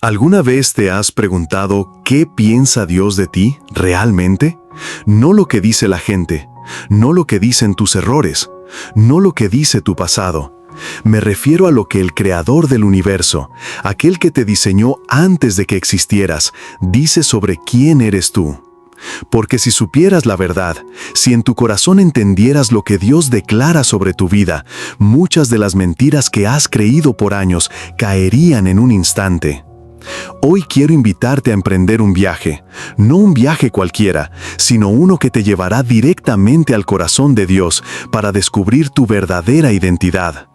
¿Alguna vez te has preguntado qué piensa Dios de ti realmente? No lo que dice la gente, no lo que dicen tus errores, no lo que dice tu pasado. Me refiero a lo que el Creador del universo, aquel que te diseñó antes de que existieras, dice sobre quién eres tú. Porque si supieras la verdad, si en tu corazón entendieras lo que Dios declara sobre tu vida, muchas de las mentiras que has creído por años caerían en un instante. Hoy quiero invitarte a emprender un viaje, no un viaje cualquiera, sino uno que te llevará directamente al corazón de Dios para descubrir tu verdadera identidad.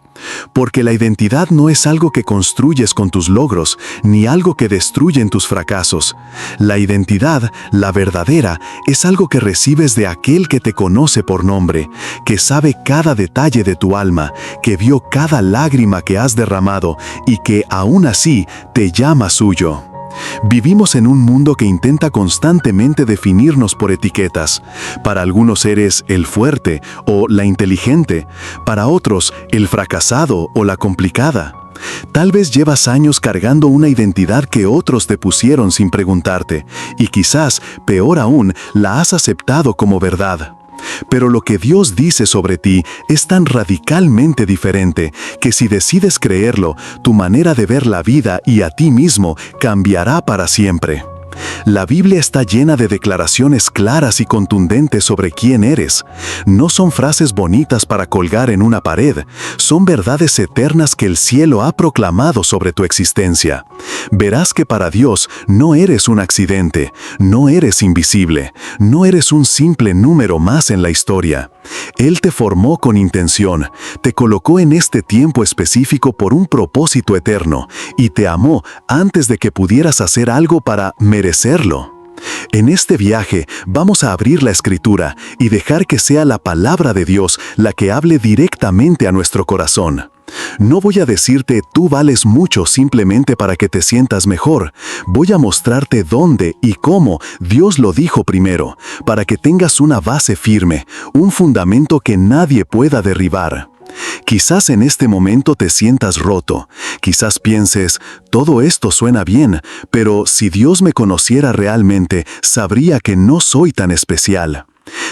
Porque la identidad no es algo que construyes con tus logros, ni algo que destruyen tus fracasos. La identidad, la verdadera, es algo que recibes de aquel que te conoce por nombre, que sabe cada detalle de tu alma, que vio cada lágrima que has derramado y que, aún así, te llama suyo. Vivimos en un mundo que intenta constantemente definirnos por etiquetas. Para algunos eres el fuerte o la inteligente, para otros el fracasado o la complicada. Tal vez llevas años cargando una identidad que otros te pusieron sin preguntarte, y quizás, peor aún, la has aceptado como verdad. Pero lo que Dios dice sobre ti es tan radicalmente diferente que si decides creerlo, tu manera de ver la vida y a ti mismo cambiará para siempre. La Biblia está llena de declaraciones claras y contundentes sobre quién eres. No son frases bonitas para colgar en una pared, son verdades eternas que el cielo ha proclamado sobre tu existencia. Verás que para Dios no eres un accidente, no eres invisible, no eres un simple número más en la historia. Él te formó con intención, te colocó en este tiempo específico por un propósito eterno y te amó antes de que pudieras hacer algo para merecerlo. En este viaje vamos a abrir la Escritura y dejar que sea la palabra de Dios la que hable directamente a nuestro corazón. No voy a decirte tú vales mucho simplemente para que te sientas mejor. Voy a mostrarte dónde y cómo Dios lo dijo primero, para que tengas una base firme, un fundamento que nadie pueda derribar. Quizás en este momento te sientas roto, quizás pienses, todo esto suena bien, pero si Dios me conociera realmente, sabría que no soy tan especial.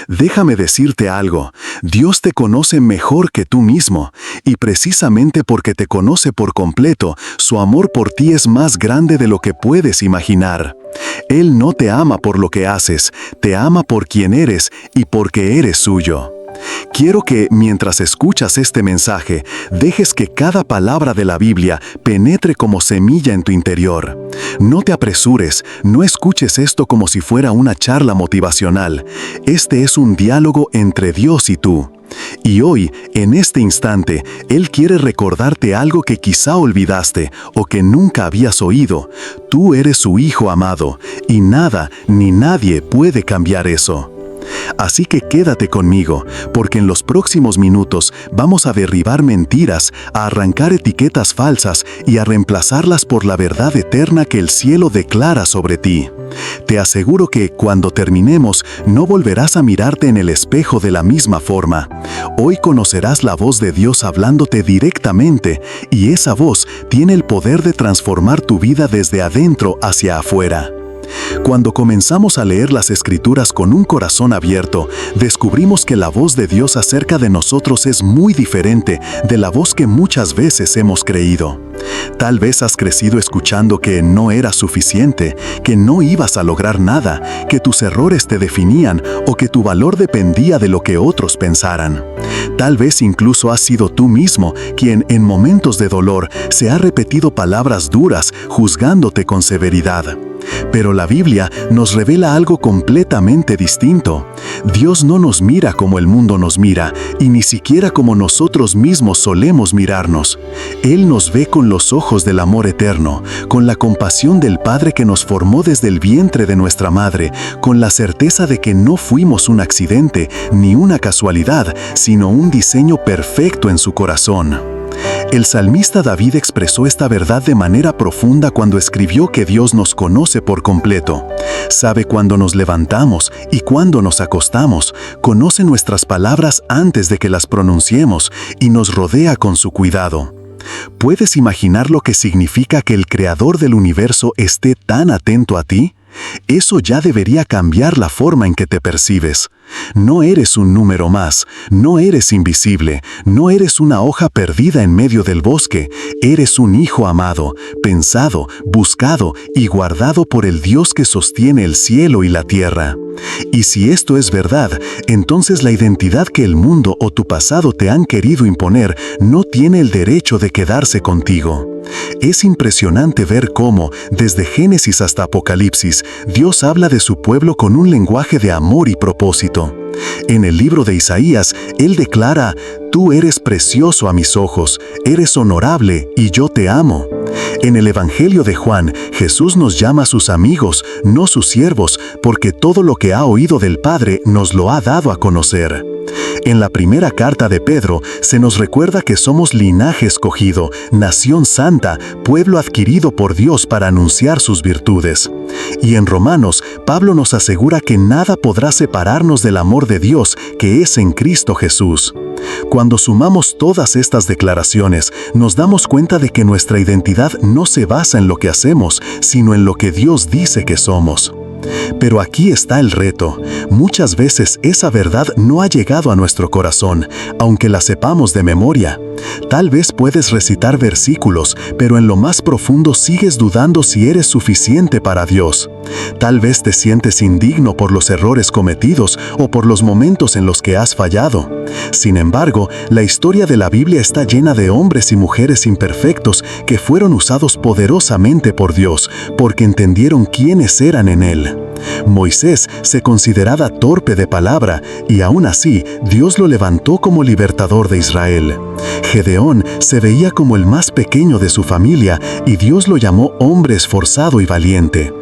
Déjame decirte algo, Dios te conoce mejor que tú mismo, y precisamente porque te conoce por completo, su amor por ti es más grande de lo que puedes imaginar. Él no te ama por lo que haces, te ama por quien eres y porque eres suyo. Quiero que, mientras escuchas este mensaje, dejes que cada palabra de la Biblia penetre como semilla en tu interior. No te apresures, no escuches esto como si fuera una charla motivacional. Este es un diálogo entre Dios y tú. Y hoy, en este instante, Él quiere recordarte algo que quizá olvidaste o que nunca habías oído. Tú eres su hijo amado, y nada ni nadie puede cambiar eso. Así que quédate conmigo, porque en los próximos minutos vamos a derribar mentiras, a arrancar etiquetas falsas y a reemplazarlas por la verdad eterna que el cielo declara sobre ti. Te aseguro que cuando terminemos no volverás a mirarte en el espejo de la misma forma. Hoy conocerás la voz de Dios hablándote directamente, y esa voz tiene el poder de transformar tu vida desde adentro hacia afuera. Cuando comenzamos a leer las Escrituras con un corazón abierto, descubrimos que la voz de Dios acerca de nosotros es muy diferente de la voz que muchas veces hemos creído. Tal vez has crecido escuchando que no eras suficiente, que no ibas a lograr nada, que tus errores te definían o que tu valor dependía de lo que otros pensaran. Tal vez incluso has sido tú mismo quien en momentos de dolor se ha repetido palabras duras, juzgándote con severidad. Pero la Biblia nos revela algo completamente distinto. Dios no nos mira como el mundo nos mira, y ni siquiera como nosotros mismos solemos mirarnos. Él nos ve con los ojos del amor eterno, con la compasión del Padre que nos formó desde el vientre de nuestra madre, con la certeza de que no fuimos un accidente ni una casualidad, sino un diseño perfecto en su corazón. El salmista David expresó esta verdad de manera profunda cuando escribió que Dios nos conoce por completo. Sabe cuándo nos levantamos y cuándo nos acostamos, conoce nuestras palabras antes de que las pronunciemos y nos rodea con su cuidado. ¿Puedes imaginar lo que significa que el Creador del universo esté tan atento a ti? Eso ya debería cambiar la forma en que te percibes. No eres un número más, no eres invisible, no eres una hoja perdida en medio del bosque, eres un hijo amado, pensado, buscado y guardado por el Dios que sostiene el cielo y la tierra. Y si esto es verdad, entonces la identidad que el mundo o tu pasado te han querido imponer no tiene el derecho de quedarse contigo. Es impresionante ver cómo, desde Génesis hasta Apocalipsis, Dios habla de su pueblo con un lenguaje de amor y propósito. En el libro de Isaías, Él declara: «Tú eres precioso a mis ojos, eres honorable y yo te amo». En el Evangelio de Juan, Jesús nos llama a sus amigos, no sus siervos, porque todo lo que ha oído del Padre nos lo ha dado a conocer. En la primera carta de Pedro, se nos recuerda que somos linaje escogido, nación santa, pueblo adquirido por Dios para anunciar sus virtudes. Y en Romanos, Pablo nos asegura que nada podrá separarnos del amor de Dios que es en Cristo Jesús. Cuando sumamos todas estas declaraciones, nos damos cuenta de que nuestra identidad no se basa en lo que hacemos, sino en lo que Dios dice que somos. Pero aquí está el reto. Muchas veces esa verdad no ha llegado a nuestro corazón, aunque la sepamos de memoria. Tal vez puedes recitar versículos, pero en lo más profundo sigues dudando si eres suficiente para Dios. Tal vez te sientes indigno por los errores cometidos o por los momentos en los que has fallado. Sin embargo, la historia de la Biblia está llena de hombres y mujeres imperfectos que fueron usados poderosamente por Dios, porque entendieron quiénes eran en Él. Moisés se consideraba torpe de palabra y aún así Dios lo levantó como libertador de Israel. Gedeón se veía como el más pequeño de su familia y Dios lo llamó hombre esforzado y valiente.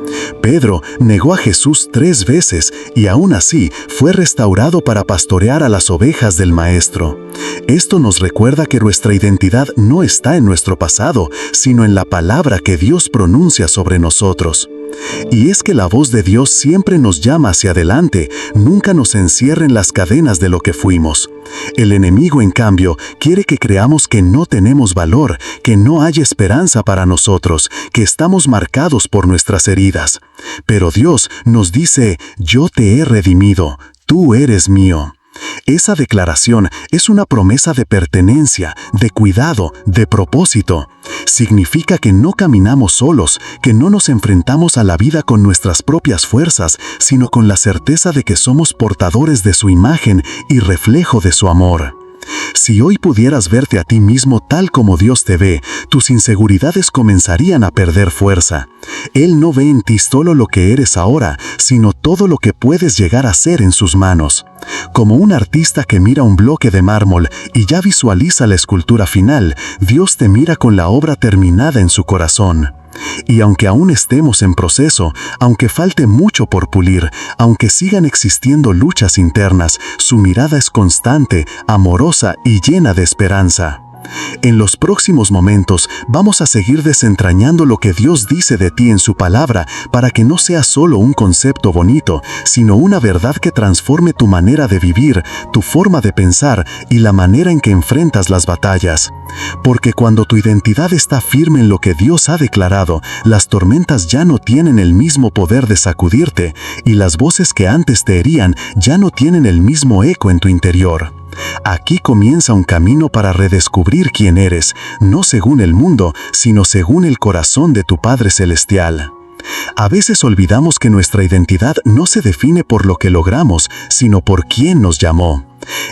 Pedro negó a Jesús 3 veces y aún así fue restaurado para pastorear a las ovejas del Maestro. Esto nos recuerda que nuestra identidad no está en nuestro pasado, sino en la palabra que Dios pronuncia sobre nosotros. Y es que la voz de Dios siempre nos llama hacia adelante, nunca nos encierra en las cadenas de lo que fuimos. El enemigo, en cambio, quiere que creamos que no tenemos valor, que no hay esperanza para nosotros, que estamos marcados por nuestras heridas. Pero Dios nos dice: «Yo te he redimido, tú eres mío». Esa declaración es una promesa de pertenencia, de cuidado, de propósito. Significa que no caminamos solos, que no nos enfrentamos a la vida con nuestras propias fuerzas, sino con la certeza de que somos portadores de su imagen y reflejo de su amor. Si hoy pudieras verte a ti mismo tal como Dios te ve, tus inseguridades comenzarían a perder fuerza. Él no ve en ti solo lo que eres ahora, sino todo lo que puedes llegar a ser en sus manos. Como un artista que mira un bloque de mármol y ya visualiza la escultura final, Dios te mira con la obra terminada en su corazón. Y aunque aún estemos en proceso, aunque falte mucho por pulir, aunque sigan existiendo luchas internas, su mirada es constante, amorosa y llena de esperanza. En los próximos momentos vamos a seguir desentrañando lo que Dios dice de ti en su palabra para que no sea solo un concepto bonito, sino una verdad que transforme tu manera de vivir, tu forma de pensar y la manera en que enfrentas las batallas. Porque cuando tu identidad está firme en lo que Dios ha declarado, las tormentas ya no tienen el mismo poder de sacudirte y las voces que antes te herían ya no tienen el mismo eco en tu interior. Aquí comienza un camino para redescubrir quién eres, no según el mundo, sino según el corazón de tu Padre Celestial. A veces olvidamos que nuestra identidad no se define por lo que logramos, sino por quién nos llamó.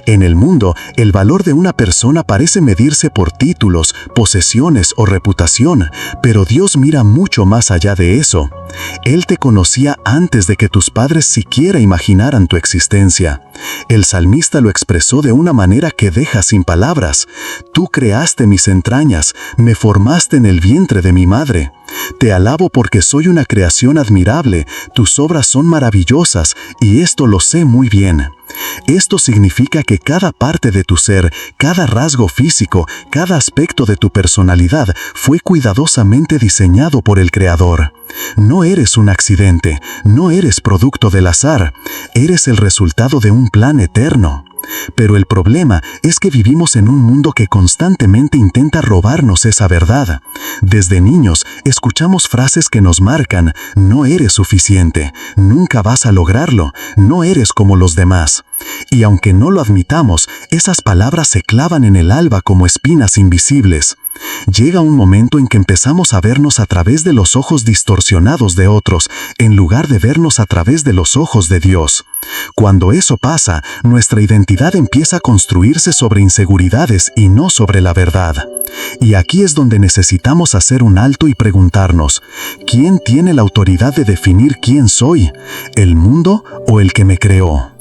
En el mundo, el valor de una persona parece medirse por títulos, posesiones o reputación, pero Dios mira mucho más allá de eso. Él te conocía antes de que tus padres siquiera imaginaran tu existencia. El salmista lo expresó de una manera que deja sin palabras. Tú creaste mis entrañas, me formaste en el vientre de mi madre. Te alabo porque soy una creación admirable, tus obras son maravillosas y esto lo sé muy bien. Esto significa que cada parte de tu ser, cada rasgo físico, cada aspecto de tu personalidad fue cuidadosamente diseñado por el Creador. No eres un accidente, no eres producto del azar, eres el resultado de un plan eterno. Pero el problema es que vivimos en un mundo que constantemente intenta robarnos esa verdad. Desde niños escuchamos frases que nos marcan: no eres suficiente, nunca vas a lograrlo, no eres como los demás. Y aunque no lo admitamos, esas palabras se clavan en el alma como espinas invisibles. Llega un momento en que empezamos a vernos a través de los ojos distorsionados de otros, en lugar de vernos a través de los ojos de Dios. Cuando eso pasa, nuestra identidad empieza a construirse sobre inseguridades y no sobre la verdad. Y aquí es donde necesitamos hacer un alto y preguntarnos: ¿quién tiene la autoridad de definir quién soy? ¿El mundo o el que me creó?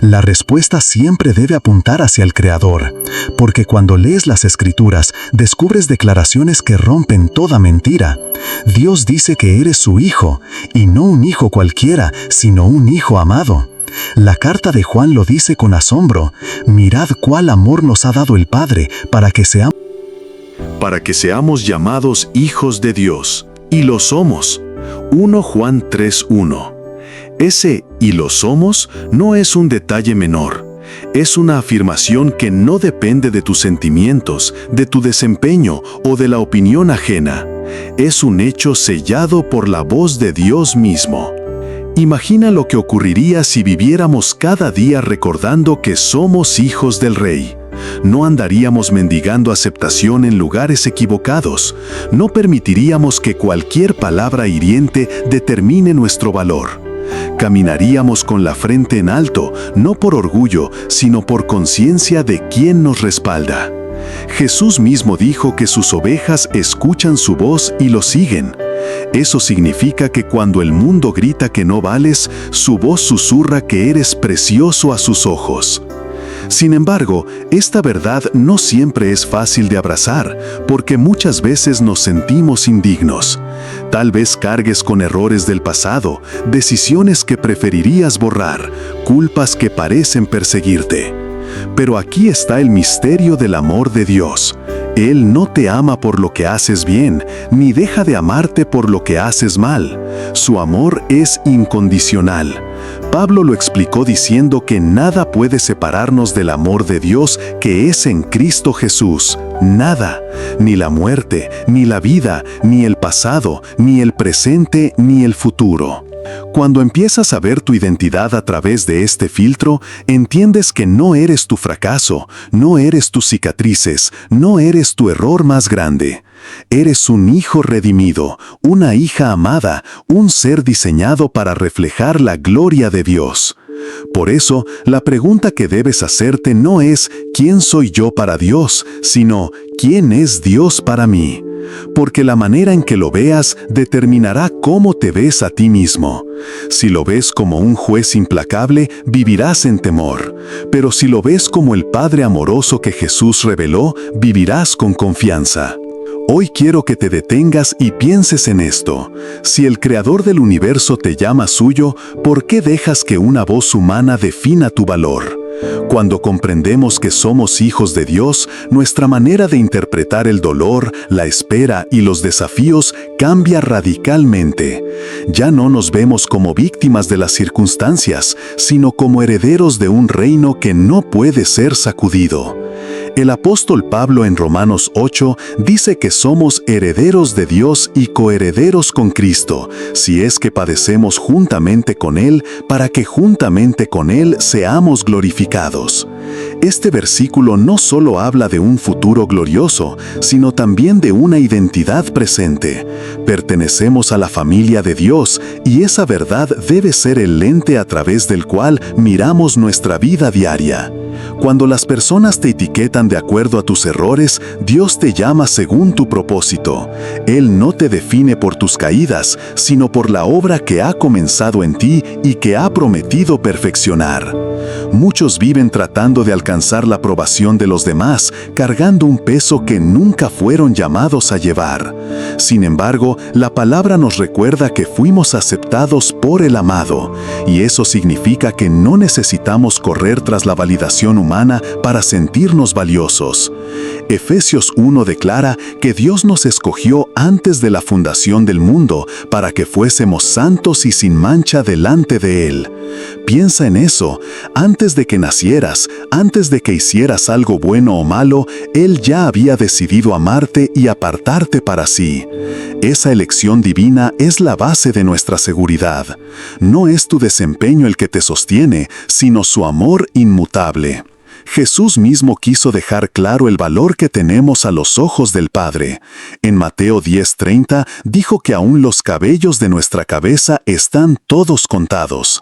La respuesta siempre debe apuntar hacia el Creador, porque cuando lees las Escrituras, descubres declaraciones que rompen toda mentira. Dios dice que eres su hijo, y no un hijo cualquiera, sino un hijo amado. La carta de Juan lo dice con asombro: mirad cuál amor nos ha dado el Padre para que seamos llamados hijos de Dios, y lo somos. 1 Juan 3:1. Ese "y lo somos" no es un detalle menor. Es una afirmación que no depende de tus sentimientos, de tu desempeño o de la opinión ajena. Es un hecho sellado por la voz de Dios mismo. Imagina lo que ocurriría si viviéramos cada día recordando que somos hijos del Rey. No andaríamos mendigando aceptación en lugares equivocados. No permitiríamos que cualquier palabra hiriente determine nuestro valor. Caminaríamos con la frente en alto, no por orgullo, sino por conciencia de quién nos respalda. Jesús mismo dijo que sus ovejas escuchan su voz y lo siguen. Eso significa que cuando el mundo grita que no vales, su voz susurra que eres precioso a sus ojos. Sin embargo, esta verdad no siempre es fácil de abrazar, porque muchas veces nos sentimos indignos. Tal vez cargues con errores del pasado, decisiones que preferirías borrar, culpas que parecen perseguirte. Pero aquí está el misterio del amor de Dios. Él no te ama por lo que haces bien, ni deja de amarte por lo que haces mal. Su amor es incondicional. Pablo lo explicó diciendo que nada puede separarnos del amor de Dios que es en Cristo Jesús. Nada, ni la muerte, ni la vida, ni el pasado, ni el presente, ni el futuro. Cuando empiezas a ver tu identidad a través de este filtro, entiendes que no eres tu fracaso, no eres tus cicatrices, no eres tu error más grande. Eres un hijo redimido, una hija amada, un ser diseñado para reflejar la gloria de Dios. Por eso, la pregunta que debes hacerte no es ¿quién soy yo para Dios?, sino ¿quién es Dios para mí? Porque la manera en que lo veas determinará cómo te ves a ti mismo. Si lo ves como un juez implacable, vivirás en temor. Pero si lo ves como el Padre amoroso que Jesús reveló, vivirás con confianza. Hoy quiero que te detengas y pienses en esto. Si el Creador del universo te llama suyo, ¿por qué dejas que una voz humana defina tu valor? Cuando comprendemos que somos hijos de Dios, nuestra manera de interpretar el dolor, la espera y los desafíos cambia radicalmente. Ya no nos vemos como víctimas de las circunstancias, sino como herederos de un reino que no puede ser sacudido. El apóstol Pablo en Romanos 8 dice que somos herederos de Dios y coherederos con Cristo, si es que padecemos juntamente con Él, para que juntamente con Él seamos glorificados. Este versículo no solo habla de un futuro glorioso, sino también de una identidad presente. Pertenecemos a la familia de Dios y esa verdad debe ser el lente a través del cual miramos nuestra vida diaria. Cuando las personas te etiquetan de acuerdo a tus errores, Dios te llama según tu propósito. Él no te define por tus caídas, sino por la obra que ha comenzado en ti y que ha prometido perfeccionar. Muchos viven tratando de alcanzar la aprobación de los demás, cargando un peso que nunca fueron llamados a llevar. Sin embargo, la palabra nos recuerda que fuimos aceptados por el amado, y eso significa que no necesitamos correr tras la validación humana para sentirnos valiosos. Efesios 1 declara que Dios nos escogió antes de la fundación del mundo para que fuésemos santos y sin mancha delante de Él. Piensa en eso. Antes de que nacieras, antes de que hicieras algo bueno o malo, Él ya había decidido amarte y apartarte para sí. Esa elección divina es la base de nuestra seguridad. No es tu desempeño el que te sostiene, sino su amor inmutable. Jesús mismo quiso dejar claro el valor que tenemos a los ojos del Padre. En Mateo 10:30 dijo que aún los cabellos de nuestra cabeza están todos contados.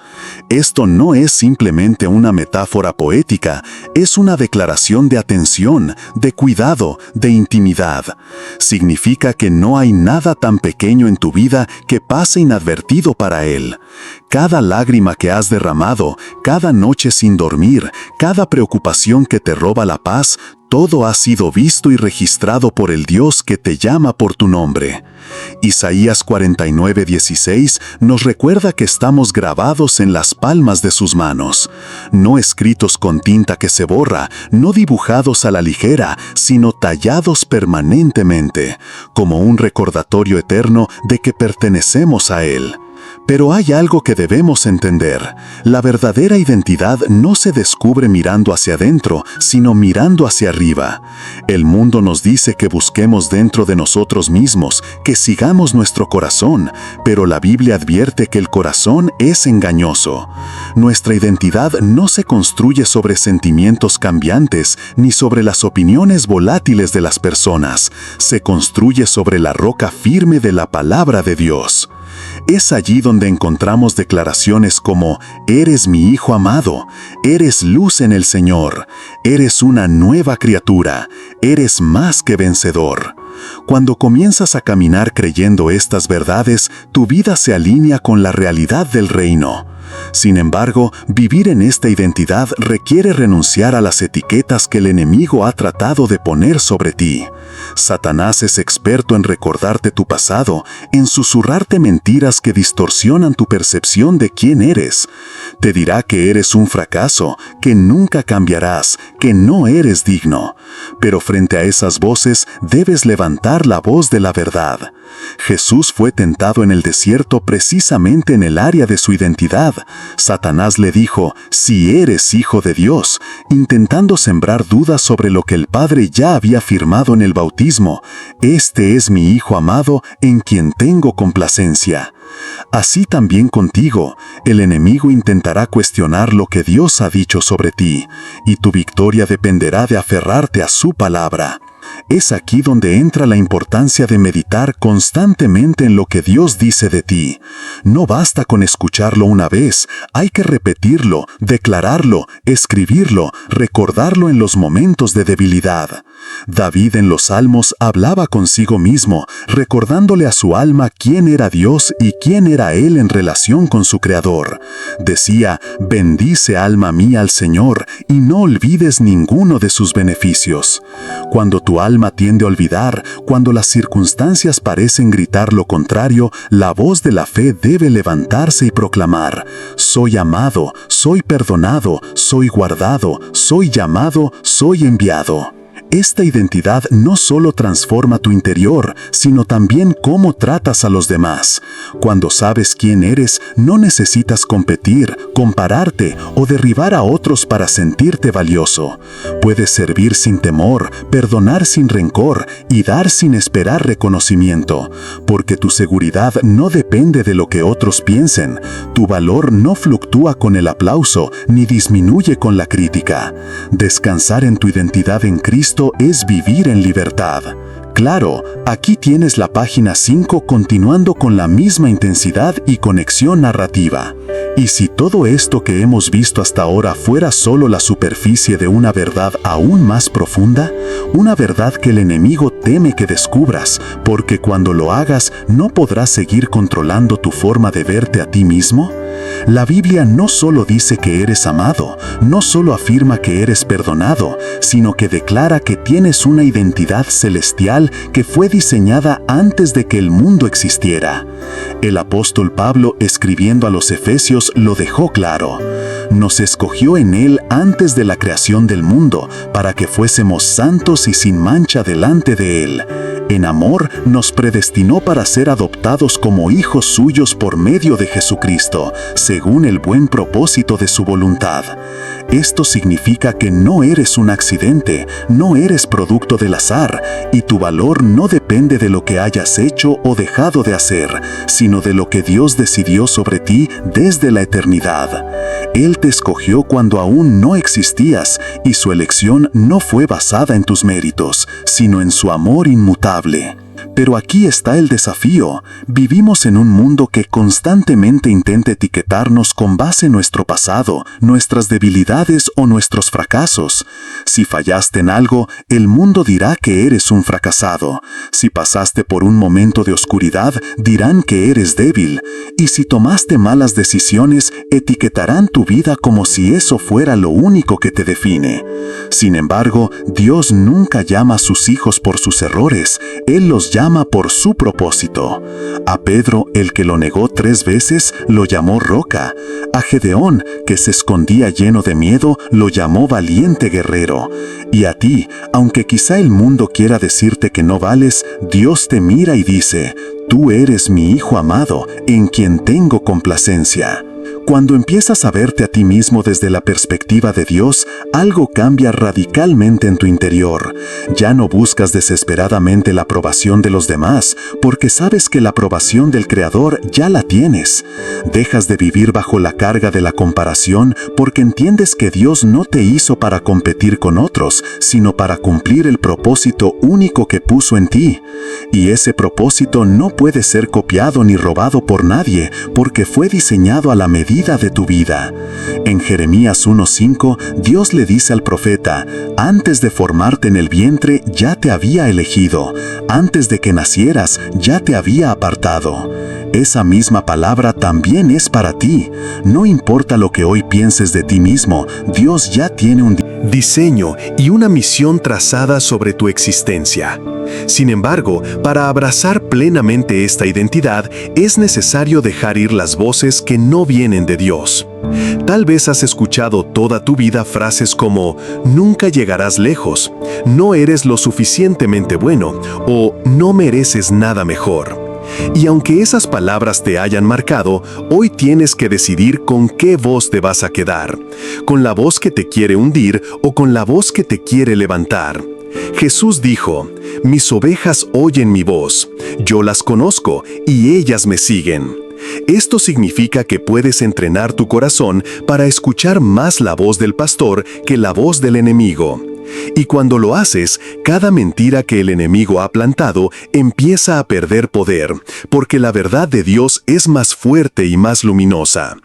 Esto no es simplemente una metáfora poética, es una declaración de atención, de cuidado, de intimidad. Significa que no hay nada tan pequeño en tu vida que pase inadvertido para Él. Cada lágrima que has derramado, cada noche sin dormir, cada preocupación que te roba la paz, todo ha sido visto y registrado por el Dios que te llama por tu nombre. Isaías 49:16 nos recuerda que estamos grabados en las palmas de sus manos, no escritos con tinta que se borra, no dibujados a la ligera, sino tallados permanentemente, como un recordatorio eterno de que pertenecemos a Él. Pero hay algo que debemos entender. La verdadera identidad no se descubre mirando hacia adentro, sino mirando hacia arriba. El mundo nos dice que busquemos dentro de nosotros mismos, que sigamos nuestro corazón, pero la Biblia advierte que el corazón es engañoso. Nuestra identidad no se construye sobre sentimientos cambiantes, ni sobre las opiniones volátiles de las personas. Se construye sobre la roca firme de la palabra de Dios. Es allí donde encontramos declaraciones como: «Eres mi Hijo amado, eres luz en el Señor, eres una nueva criatura, eres más que vencedor». Cuando comienzas a caminar creyendo estas verdades, tu vida se alinea con la realidad del reino. Sin embargo, vivir en esta identidad requiere renunciar a las etiquetas que el enemigo ha tratado de poner sobre ti. Satanás es experto en recordarte tu pasado, en susurrarte mentiras que distorsionan tu percepción de quién eres. Te dirá que eres un fracaso, que nunca cambiarás, que no eres digno. Pero frente a esas voces, debes levantar la voz de la verdad. Jesús fue tentado en el desierto precisamente en el área de su identidad. Satanás le dijo: «Si eres hijo de Dios», intentando sembrar dudas sobre lo que el Padre ya había afirmado en el bautismo: «Este es mi Hijo amado, en quien tengo complacencia». Así también contigo, el enemigo intentará cuestionar lo que Dios ha dicho sobre ti, y tu victoria dependerá de aferrarte a su palabra. Es aquí donde entra la importancia de meditar constantemente en lo que Dios dice de ti. No basta con escucharlo una vez, hay que repetirlo, declararlo, escribirlo, recordarlo en los momentos de debilidad. David en los Salmos hablaba consigo mismo, recordándole a su alma quién era Dios y quién era Él en relación con su Creador. Decía: «Bendice alma mía al Señor, y no olvides ninguno de sus beneficios». Cuando tu alma tiende a olvidar, cuando las circunstancias parecen gritar lo contrario, la voz de la fe debe levantarse y proclamar: «Soy amado, soy perdonado, soy guardado, soy llamado, soy enviado». Esta identidad no solo transforma tu interior, sino también cómo tratas a los demás. Cuando sabes quién eres, no necesitas competir, compararte o derribar a otros para sentirte valioso. Puedes servir sin temor, perdonar sin rencor y dar sin esperar reconocimiento, porque tu seguridad no depende de lo que otros piensen. Tu valor no fluctúa con el aplauso ni disminuye con la crítica. Descansar en tu identidad en Cristo es vivir en libertad. Claro, aquí tienes la página 5 continuando con la misma intensidad y conexión narrativa. Y si todo esto que hemos visto hasta ahora fuera solo la superficie de una verdad aún más profunda, una verdad que el enemigo teme que descubras, porque cuando lo hagas no podrás seguir controlando tu forma de verte a ti mismo. La Biblia no solo dice que eres amado, no solo afirma que eres perdonado, sino que declara que tienes una identidad celestial que fue diseñada antes de que el mundo existiera. El apóstol Pablo, escribiendo a los Efesios, lo dejó claro: «Nos escogió en Él antes de la creación del mundo, para que fuésemos santos y sin mancha delante de Él». En amor, nos predestinó para ser adoptados como hijos suyos por medio de Jesucristo, según el buen propósito de su voluntad. Esto significa que no eres un accidente, no eres producto del azar, y tu valor no depende de lo que hayas hecho o dejado de hacer, sino de lo que Dios decidió sobre ti desde la eternidad. Él te escogió cuando aún no existías, y su elección no fue basada en tus méritos, sino en su amor inmutable. Pero aquí está el desafío. Vivimos en un mundo que constantemente intenta etiquetarnos con base en nuestro pasado, nuestras debilidades o nuestros fracasos. Si fallaste en algo, el mundo dirá que eres un fracasado. Si pasaste por un momento de oscuridad, dirán que eres débil. Y si tomaste malas decisiones, etiquetarán tu vida como si eso fuera lo único que te define. Sin embargo, Dios nunca llama a sus hijos por sus errores. Él los llama por su propósito. A Pedro, el que lo negó 3 veces, lo llamó roca. A Gedeón, que se escondía lleno de miedo, lo llamó valiente guerrero. Y a ti, aunque quizá el mundo quiera decirte que no vales, Dios te mira y dice: tú eres mi hijo amado, en quien tengo complacencia. Cuando empiezas a verte a ti mismo desde la perspectiva de Dios, algo cambia radicalmente en tu interior. Ya no buscas desesperadamente la aprobación de los demás, porque sabes que la aprobación del Creador ya la tienes. Dejas de vivir bajo la carga de la comparación, porque entiendes que Dios no te hizo para competir con otros, sino para cumplir el propósito único que puso en ti. Y ese propósito no puede ser copiado ni robado por nadie, porque fue diseñado a la medida de tu vida. En Jeremías 1:5, Dios le dice al profeta: antes de formarte en el vientre ya te había elegido, antes de que nacieras ya te había apartado. Esa misma palabra también es para ti. No importa lo que hoy pienses de ti mismo, Dios ya tiene un diseño y una misión trazada sobre tu existencia. Sin embargo, para abrazar plenamente esta identidad, es necesario dejar ir las voces que no vienen de Dios. Tal vez has escuchado toda tu vida frases como «nunca llegarás lejos», «no eres lo suficientemente bueno» o «no mereces nada mejor». Y aunque esas palabras te hayan marcado, hoy tienes que decidir con qué voz te vas a quedar, con la voz que te quiere hundir o con la voz que te quiere levantar. Jesús dijo: «Mis ovejas oyen mi voz, yo las conozco y ellas me siguen». Esto significa que puedes entrenar tu corazón para escuchar más la voz del pastor que la voz del enemigo. Y cuando lo haces, cada mentira que el enemigo ha plantado empieza a perder poder, porque la verdad de Dios es más fuerte y más luminosa.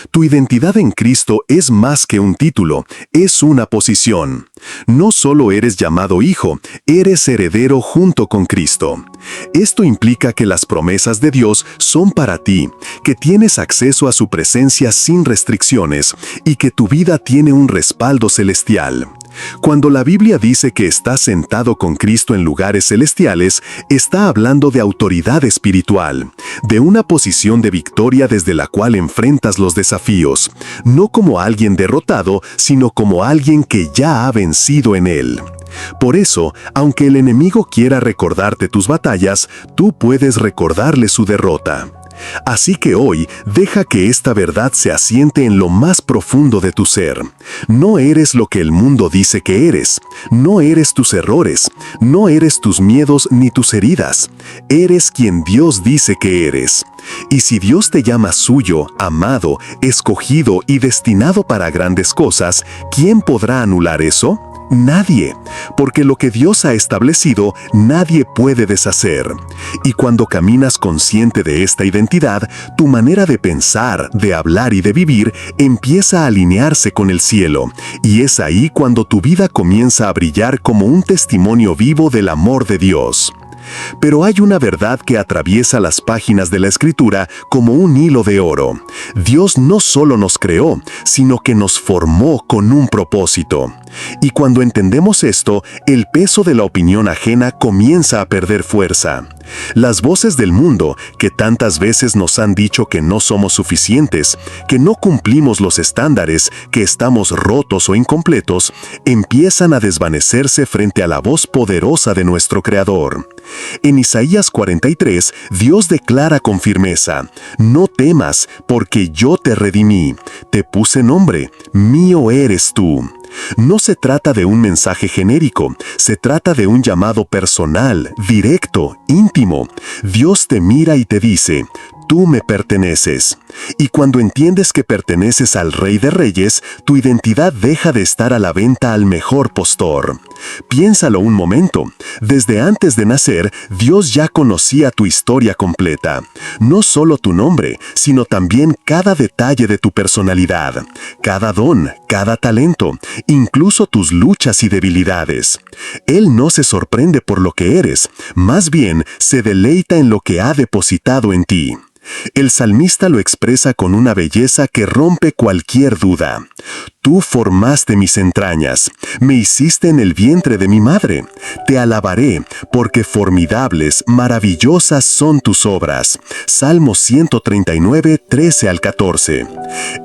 Tu identidad en Cristo es más que un título, es una posición. No solo eres llamado hijo, eres heredero junto con Cristo. Esto implica que las promesas de Dios son para ti, que tienes acceso a su presencia sin restricciones y que tu vida tiene un respaldo celestial. Cuando la Biblia dice que estás sentado con Cristo en lugares celestiales, está hablando de autoridad espiritual, de una posición de victoria desde la cual enfrentas los desafíos, no como alguien derrotado, sino como alguien que ya ha vencido en él. Por eso, aunque el enemigo quiera recordarte tus batallas, tú puedes recordarle su derrota. Así que hoy, deja que esta verdad se asiente en lo más profundo de tu ser. No eres lo que el mundo dice que eres. No eres tus errores. No eres tus miedos ni tus heridas. Eres quien Dios dice que eres. Y si Dios te llama suyo, amado, escogido y destinado para grandes cosas, ¿quién podrá anular eso? Nadie, porque lo que Dios ha establecido, nadie puede deshacer. Y cuando caminas consciente de esta identidad, tu manera de pensar, de hablar y de vivir empieza a alinearse con el cielo. Y es ahí cuando tu vida comienza a brillar como un testimonio vivo del amor de Dios. Pero hay una verdad que atraviesa las páginas de la Escritura como un hilo de oro. Dios no solo nos creó, sino que nos formó con un propósito. Y cuando entendemos esto, el peso de la opinión ajena comienza a perder fuerza. Las voces del mundo, que tantas veces nos han dicho que no somos suficientes, que no cumplimos los estándares, que estamos rotos o incompletos, empiezan a desvanecerse frente a la voz poderosa de nuestro Creador. En Isaías 43, Dios declara con firmeza: «No temas, porque yo te redimí, te puse nombre, mío eres tú». No se trata de un mensaje genérico, se trata de un llamado personal, directo, íntimo. Dios te mira y te dice: «Tú me perteneces». Y cuando entiendes que perteneces al Rey de Reyes, tu identidad deja de estar a la venta al mejor postor. Piénsalo un momento. Desde antes de nacer, Dios ya conocía tu historia completa. No solo tu nombre, sino también cada detalle de tu personalidad, cada don, cada talento, incluso tus luchas y debilidades. Él no se sorprende por lo que eres, más bien se deleita en lo que ha depositado en ti. El salmista lo expresa con una belleza que rompe cualquier duda. Tú formaste mis entrañas, me hiciste en el vientre de mi madre. Te alabaré, porque formidables, maravillosas son tus obras. Salmo 139, 13 al 14.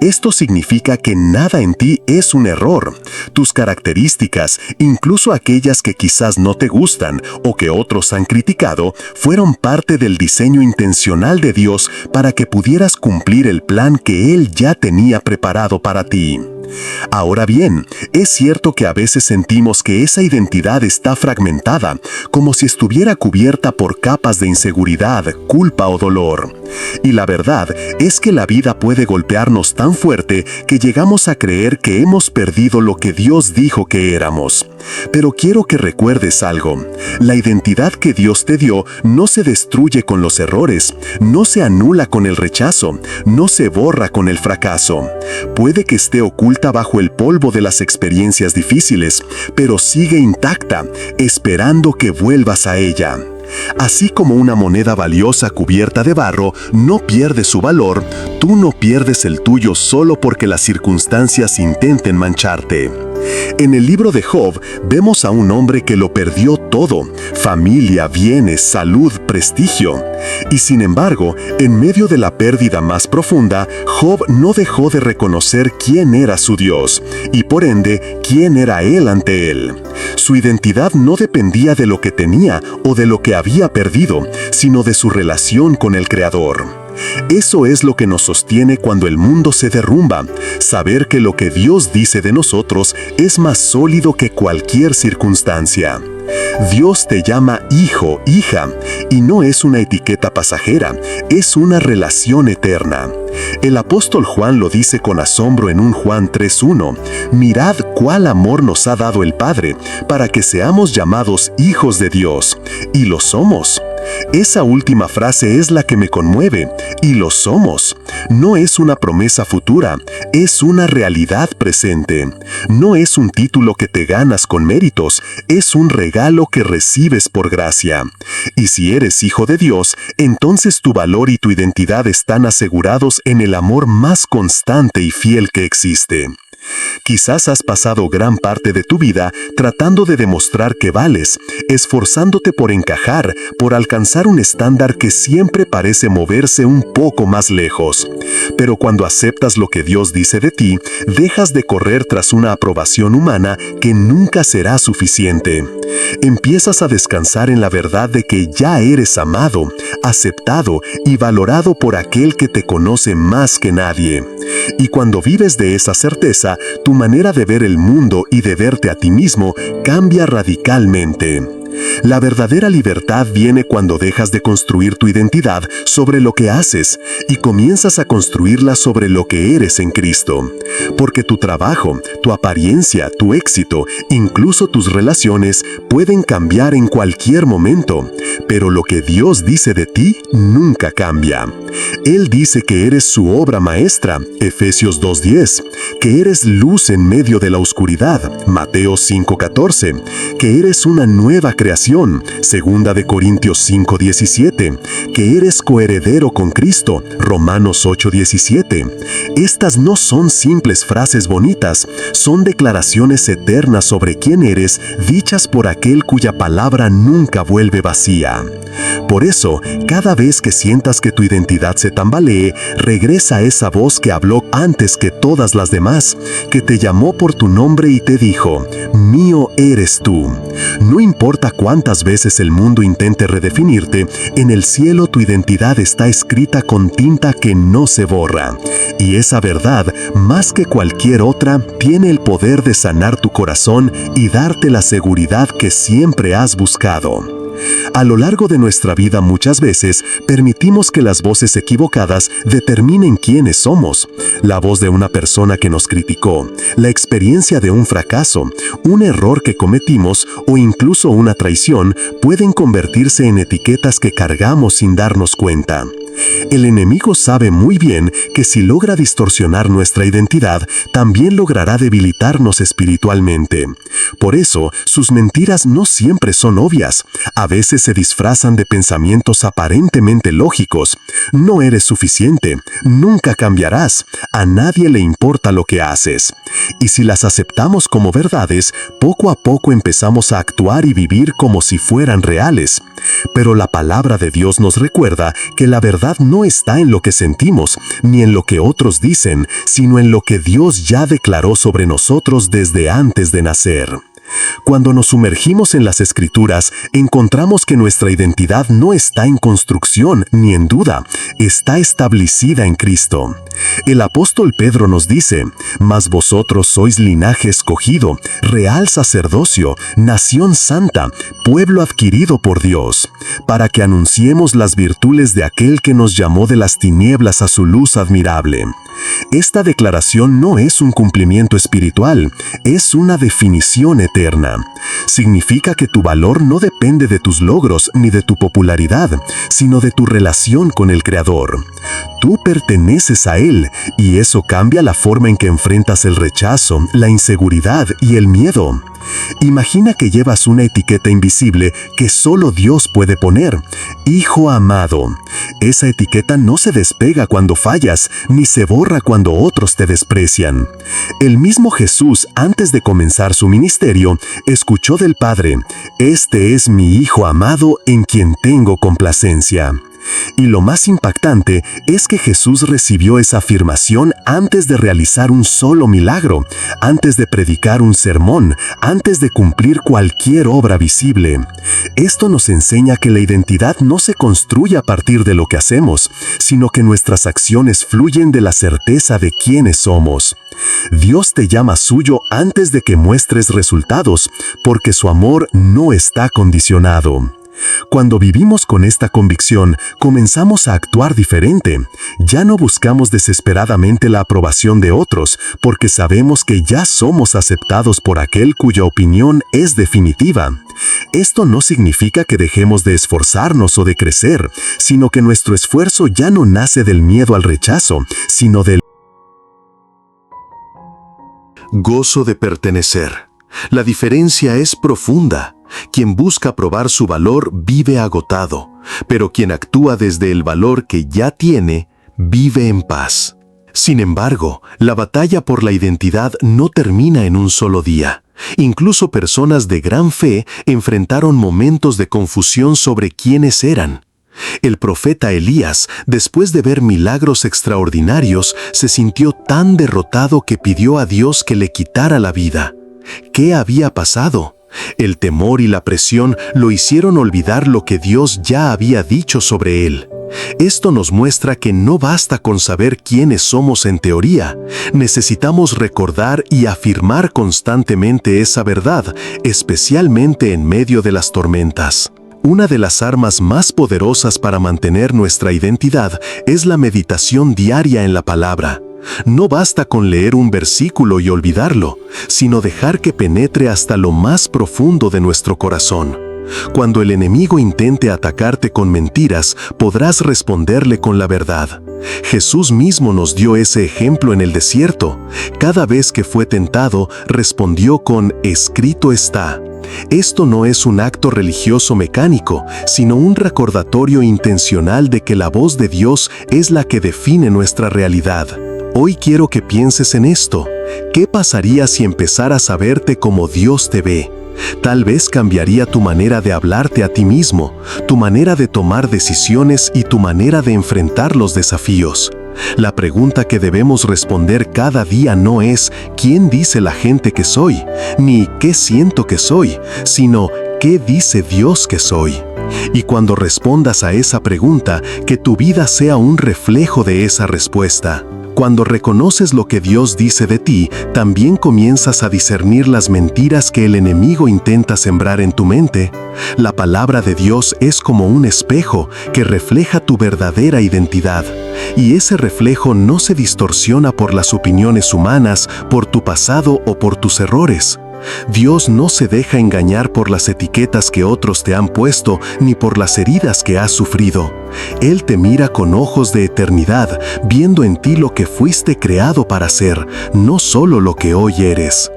Esto significa que nada en ti es un error. Tus características, incluso aquellas que quizás no te gustan o que otros han criticado, fueron parte del diseño intencional de Dios para que pudieras cumplir el plan que Él ya tenía preparado para ti. Ahora bien, es cierto que a veces sentimos que esa identidad está fragmentada, como si estuviera cubierta por capas de inseguridad, culpa o dolor. Y la verdad es que la vida puede golpearnos tan fuerte que llegamos a creer que hemos perdido lo que Dios dijo que éramos. Pero quiero que recuerdes algo. La identidad que Dios te dio no se destruye con los errores, no se anula con el rechazo, no se borra con el fracaso. Puede que esté oculta bajo el polvo de las experiencias difíciles, pero sigue intacta, esperando que vuelvas a ella. Así como una moneda valiosa cubierta de barro no pierde su valor, tú no pierdes el tuyo solo porque las circunstancias intenten mancharte. En el libro de Job vemos a un hombre que lo perdió todo: familia, bienes, salud, prestigio. Y sin embargo, en medio de la pérdida más profunda, Job no dejó de reconocer quién era su Dios, y por ende, quién era él ante él. Su identidad no dependía de lo que tenía o de lo que había perdido, sino de su relación con el Creador. Eso es lo que nos sostiene cuando el mundo se derrumba, saber que lo que Dios dice de nosotros es más sólido que cualquier circunstancia. Dios te llama hijo, hija, y no es una etiqueta pasajera, es una relación eterna. El apóstol Juan lo dice con asombro en un Juan 3:1. Mirad cuál amor nos ha dado el Padre, para que seamos llamados hijos de Dios, y lo somos. Esa última frase es la que me conmueve, y lo somos. No es una promesa futura, es una realidad presente. No es un título que te ganas con méritos, es un regalo que recibes por gracia. Y si eres hijo de Dios, entonces tu valor y tu identidad están asegurados en el amor más constante y fiel que existe. Quizás has pasado gran parte de tu vida tratando de demostrar que vales, esforzándote por encajar, por alcanzar un estándar que siempre parece moverse un poco más lejos. Pero cuando aceptas lo que Dios dice de ti, dejas de correr tras una aprobación humana que nunca será suficiente. Empiezas a descansar en la verdad de que ya eres amado, aceptado y valorado por aquel que te conoce más que nadie. Y cuando vives de esa certeza, tu manera de ver el mundo y de verte a ti mismo cambia radicalmente. La verdadera libertad viene cuando dejas de construir tu identidad sobre lo que haces y comienzas a construirla sobre lo que eres en Cristo. Porque tu trabajo, tu apariencia, tu éxito, incluso tus relaciones pueden cambiar en cualquier momento, pero lo que Dios dice de ti nunca cambia. Él dice que eres su obra maestra, Efesios 2:10, que eres luz en medio de la oscuridad, Mateo 5:14, que eres una nueva creación, 2 de Corintios 5:17, que eres coheredero con Cristo, Romanos 8:17. Estas no son simples frases bonitas, son declaraciones eternas sobre quién eres, dichas por aquel cuya palabra nunca vuelve vacía. Por eso, cada vez que sientas que tu identidad se tambalee, regresa a esa voz que habló antes que todas las demás, que te llamó por tu nombre y te dijo: mío eres tú. No importa cuántas veces el mundo intente redefinirte, en el cielo tu identidad está escrita con tinta que no se borra. Y esa verdad, más que cualquier otra, tiene el poder de sanar tu corazón y darte la seguridad que siempre has buscado. A lo largo de nuestra vida muchas veces permitimos que las voces equivocadas determinen quiénes somos. La voz de una persona que nos criticó, la experiencia de un fracaso, un error que cometimos o incluso una traición pueden convertirse en etiquetas que cargamos sin darnos cuenta. El enemigo sabe muy bien que si logra distorsionar nuestra identidad, también logrará debilitarnos espiritualmente. Por eso, sus mentiras no siempre son obvias. A veces se disfrazan de pensamientos aparentemente lógicos. No eres suficiente, nunca cambiarás, a nadie le importa lo que haces. Y si las aceptamos como verdades, poco a poco empezamos a actuar y vivir como si fueran reales. Pero la palabra de Dios nos recuerda que la verdad no está en lo que sentimos, ni en lo que otros dicen, sino en lo que Dios ya declaró sobre nosotros desde antes de nacer. Cuando nos sumergimos en las Escrituras, encontramos que nuestra identidad no está en construcción ni en duda, está establecida en Cristo. El apóstol Pedro nos dice: «Mas vosotros sois linaje escogido, real sacerdocio, nación santa, pueblo adquirido por Dios, para que anunciemos las virtudes de aquel que nos llamó de las tinieblas a su luz admirable». Esta declaración no es un cumplimiento espiritual, es una definición eterna. Significa que tu valor no depende de tus logros ni de tu popularidad, sino de tu relación con el Creador. Tú perteneces a Él, y eso cambia la forma en que enfrentas el rechazo, la inseguridad y el miedo. Imagina que llevas una etiqueta invisible que solo Dios puede poner: Hijo amado. Esa etiqueta no se despega cuando fallas, ni se borra cuando otros te desprecian. El mismo Jesús, antes de comenzar su ministerio, escuchó del Padre: «Este es mi Hijo amado en quien tengo complacencia». Y lo más impactante es que Jesús recibió esa afirmación antes de realizar un solo milagro, antes de predicar un sermón, antes de cumplir cualquier obra visible. Esto nos enseña que la identidad no se construye a partir de lo que hacemos, sino que nuestras acciones fluyen de la certeza de quiénes somos. Dios te llama suyo antes de que muestres resultados, porque su amor no está condicionado. Cuando vivimos con esta convicción, comenzamos a actuar diferente. Ya no buscamos desesperadamente la aprobación de otros, porque sabemos que ya somos aceptados por aquel cuya opinión es definitiva. Esto no significa que dejemos de esforzarnos o de crecer, sino que nuestro esfuerzo ya no nace del miedo al rechazo, sino del gozo de pertenecer. La diferencia es profunda. Quien busca probar su valor vive agotado, pero quien actúa desde el valor que ya tiene, vive en paz. Sin embargo, la batalla por la identidad no termina en un solo día. Incluso personas de gran fe enfrentaron momentos de confusión sobre quiénes eran. El profeta Elías, después de ver milagros extraordinarios, se sintió tan derrotado que pidió a Dios que le quitara la vida. ¿Qué había pasado? El temor y la presión lo hicieron olvidar lo que Dios ya había dicho sobre él. Esto nos muestra que no basta con saber quiénes somos en teoría. Necesitamos recordar y afirmar constantemente esa verdad, especialmente en medio de las tormentas. Una de las armas más poderosas para mantener nuestra identidad es la meditación diaria en la palabra. No basta con leer un versículo y olvidarlo, sino dejar que penetre hasta lo más profundo de nuestro corazón. Cuando el enemigo intente atacarte con mentiras, podrás responderle con la verdad. Jesús mismo nos dio ese ejemplo en el desierto. Cada vez que fue tentado, respondió con «Escrito está». Esto no es un acto religioso mecánico, sino un recordatorio intencional de que la voz de Dios es la que define nuestra realidad. Hoy quiero que pienses en esto. ¿Qué pasaría si empezaras a verte como Dios te ve? Tal vez cambiaría tu manera de hablarte a ti mismo, tu manera de tomar decisiones y tu manera de enfrentar los desafíos. La pregunta que debemos responder cada día no es ¿quién dice la gente que soy? Ni ¿qué siento que soy? Sino ¿qué dice Dios que soy? Y cuando respondas a esa pregunta, que tu vida sea un reflejo de esa respuesta. Cuando reconoces lo que Dios dice de ti, también comienzas a discernir las mentiras que el enemigo intenta sembrar en tu mente. La palabra de Dios es como un espejo que refleja tu verdadera identidad. Y ese reflejo no se distorsiona por las opiniones humanas, por tu pasado o por tus errores. Dios no se deja engañar por las etiquetas que otros te han puesto ni por las heridas que has sufrido. Él te mira con ojos de eternidad, viendo en ti lo que fuiste creado para ser, no solo lo que hoy eres.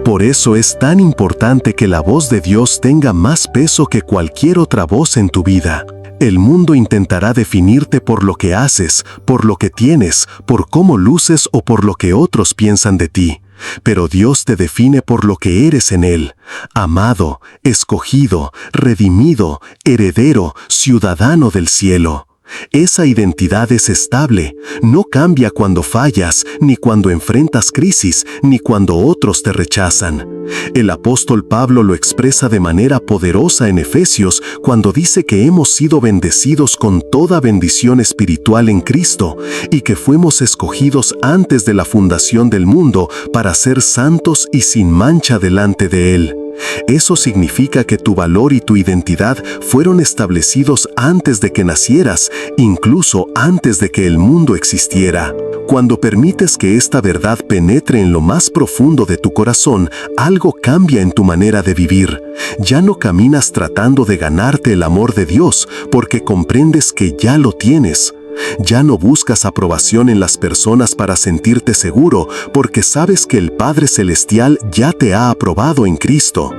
Por eso es tan importante que la voz de Dios tenga más peso que cualquier otra voz en tu vida. El mundo intentará definirte por lo que haces, por lo que tienes, por cómo luces o por lo que otros piensan de ti. Pero Dios te define por lo que eres en Él: amado, escogido, redimido, heredero, ciudadano del cielo. Esa identidad es estable, no cambia cuando fallas, ni cuando enfrentas crisis, ni cuando otros te rechazan. El apóstol Pablo lo expresa de manera poderosa en Efesios cuando dice que hemos sido bendecidos con toda bendición espiritual en Cristo y que fuimos escogidos antes de la fundación del mundo para ser santos y sin mancha delante de Él. Eso significa que tu valor y tu identidad fueron establecidos antes de que nacieras, incluso antes de que el mundo existiera. Cuando permites que esta verdad penetre en lo más profundo de tu corazón, algo cambia en tu manera de vivir. Ya no caminas tratando de ganarte el amor de Dios, porque comprendes que ya lo tienes. Ya no buscas aprobación en las personas para sentirte seguro, porque sabes que el Padre Celestial ya te ha aprobado en Cristo.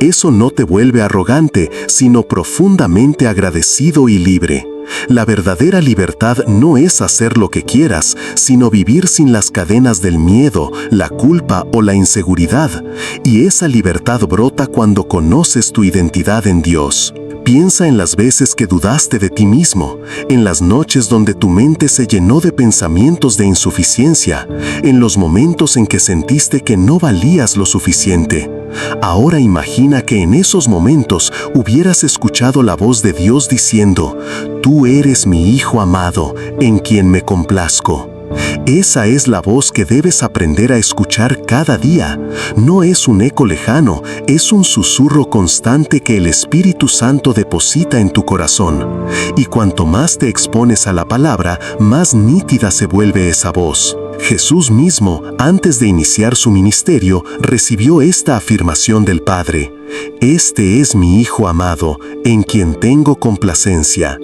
Eso no te vuelve arrogante, sino profundamente agradecido y libre. La verdadera libertad no es hacer lo que quieras, sino vivir sin las cadenas del miedo, la culpa o la inseguridad. Y esa libertad brota cuando conoces tu identidad en Dios. Piensa en las veces que dudaste de ti mismo, en las noches donde tu mente se llenó de pensamientos de insuficiencia, en los momentos en que sentiste que no valías lo suficiente. Ahora imagina que en esos momentos hubieras escuchado la voz de Dios diciendo: «Tú eres mi Hijo amado, en quien me complazco». Esa es la voz que debes aprender a escuchar cada día. No es un eco lejano, es un susurro constante que el Espíritu Santo deposita en tu corazón. Y cuanto más te expones a la palabra, más nítida se vuelve esa voz. Jesús mismo, antes de iniciar su ministerio, recibió esta afirmación del Padre: «Este es mi Hijo amado, en quien tengo complacencia».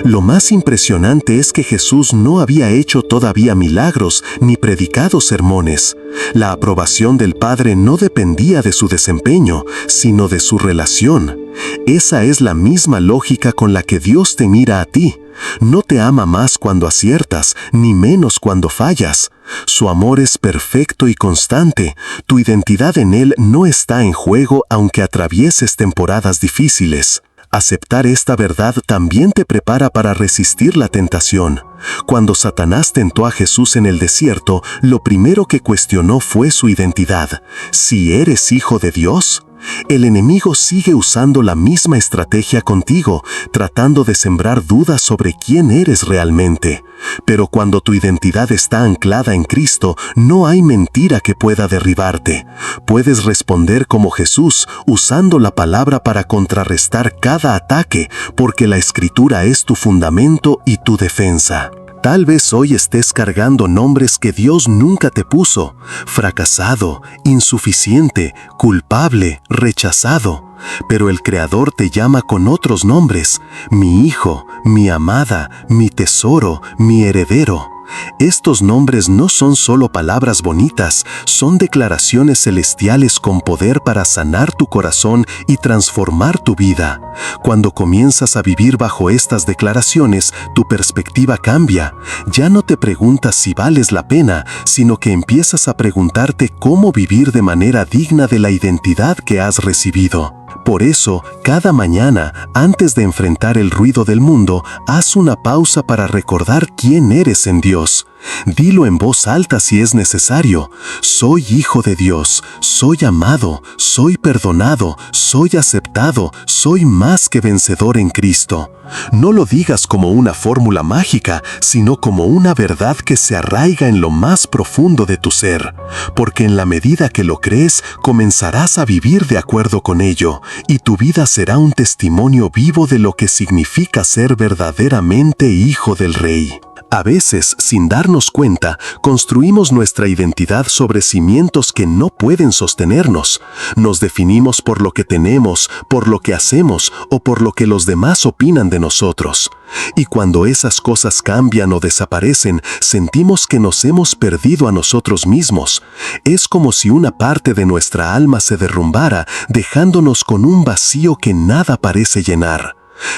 Lo más impresionante es que Jesús no había hecho todavía milagros ni predicado sermones. La aprobación del Padre no dependía de su desempeño, sino de su relación. Esa es la misma lógica con la que Dios te mira a ti. No te ama más cuando aciertas, ni menos cuando fallas. Su amor es perfecto y constante. Tu identidad en Él no está en juego aunque atravieses temporadas difíciles. Aceptar esta verdad también te prepara para resistir la tentación. Cuando Satanás tentó a Jesús en el desierto, lo primero que cuestionó fue su identidad. ¿Si eres hijo de Dios? El enemigo sigue usando la misma estrategia contigo, tratando de sembrar dudas sobre quién eres realmente. Pero cuando tu identidad está anclada en Cristo, no hay mentira que pueda derribarte. Puedes responder como Jesús, usando la palabra para contrarrestar cada ataque, porque la Escritura es tu fundamento y tu defensa. Tal vez hoy estés cargando nombres que Dios nunca te puso: fracasado, insuficiente, culpable, rechazado. Pero el Creador te llama con otros nombres: mi hijo, mi amada, mi tesoro, mi heredero. Estos nombres no son solo palabras bonitas, son declaraciones celestiales con poder para sanar tu corazón y transformar tu vida. Cuando comienzas a vivir bajo estas declaraciones, tu perspectiva cambia. Ya no te preguntas si vales la pena, sino que empiezas a preguntarte cómo vivir de manera digna de la identidad que has recibido. Por eso, cada mañana, antes de enfrentar el ruido del mundo, haz una pausa para recordar quién eres en Dios. Dilo en voz alta si es necesario. Soy hijo de Dios, soy amado, soy perdonado, soy aceptado, soy más que vencedor en Cristo. No lo digas como una fórmula mágica, sino como una verdad que se arraiga en lo más profundo de tu ser. Porque en la medida que lo crees, comenzarás a vivir de acuerdo con ello, y tu vida será un testimonio vivo de lo que significa ser verdaderamente hijo del Rey. A veces, sin darnos cuenta, construimos nuestra identidad sobre cimientos que no pueden sostenernos. Nos definimos por lo que tenemos, por lo que hacemos o por lo que los demás opinan de nosotros. Y cuando esas cosas cambian o desaparecen, sentimos que nos hemos perdido a nosotros mismos. Es como si una parte de nuestra alma se derrumbara, dejándonos con un vacío que nada parece llenar.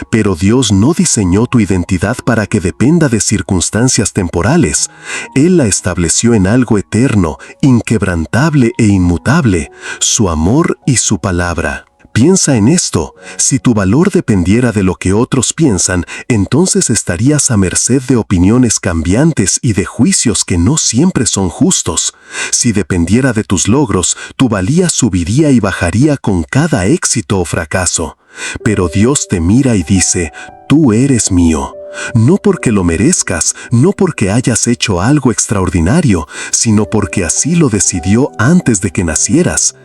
Pero Dios no diseñó tu identidad para que dependa de circunstancias temporales. Él la estableció en algo eterno, inquebrantable e inmutable, su amor y su palabra. Piensa en esto, si tu valor dependiera de lo que otros piensan, entonces estarías a merced de opiniones cambiantes y de juicios que no siempre son justos. Si dependiera de tus logros, tu valía subiría y bajaría con cada éxito o fracaso. Pero Dios te mira y dice, tú eres mío. No porque lo merezcas, no porque hayas hecho algo extraordinario, sino porque así lo decidió antes de que nacieras.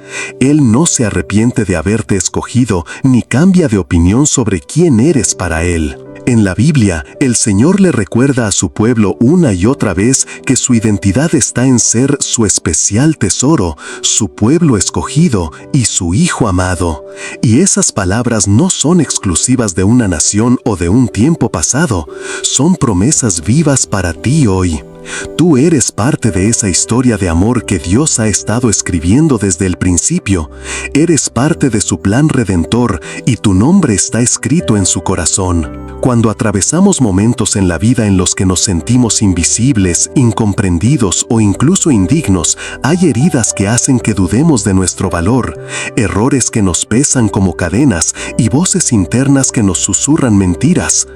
Él no se arrepiente de haberte escogido, ni cambia de opinión sobre quién eres para Él. En la Biblia, el Señor le recuerda a su pueblo una y otra vez que su identidad está en ser su especial tesoro, su pueblo escogido y su Hijo amado. Y esas palabras no son exclusivas de una nación o de un tiempo pasado, son promesas vivas para ti hoy. Tú eres parte de esa historia de amor que Dios ha estado escribiendo desde el principio. Eres parte de su plan redentor y tu nombre está escrito en su corazón. Cuando atravesamos momentos en la vida en los que nos sentimos invisibles, incomprendidos o incluso indignos, hay heridas que hacen que dudemos de nuestro valor, errores que nos pesan como cadenas y voces internas que nos susurran mentiras.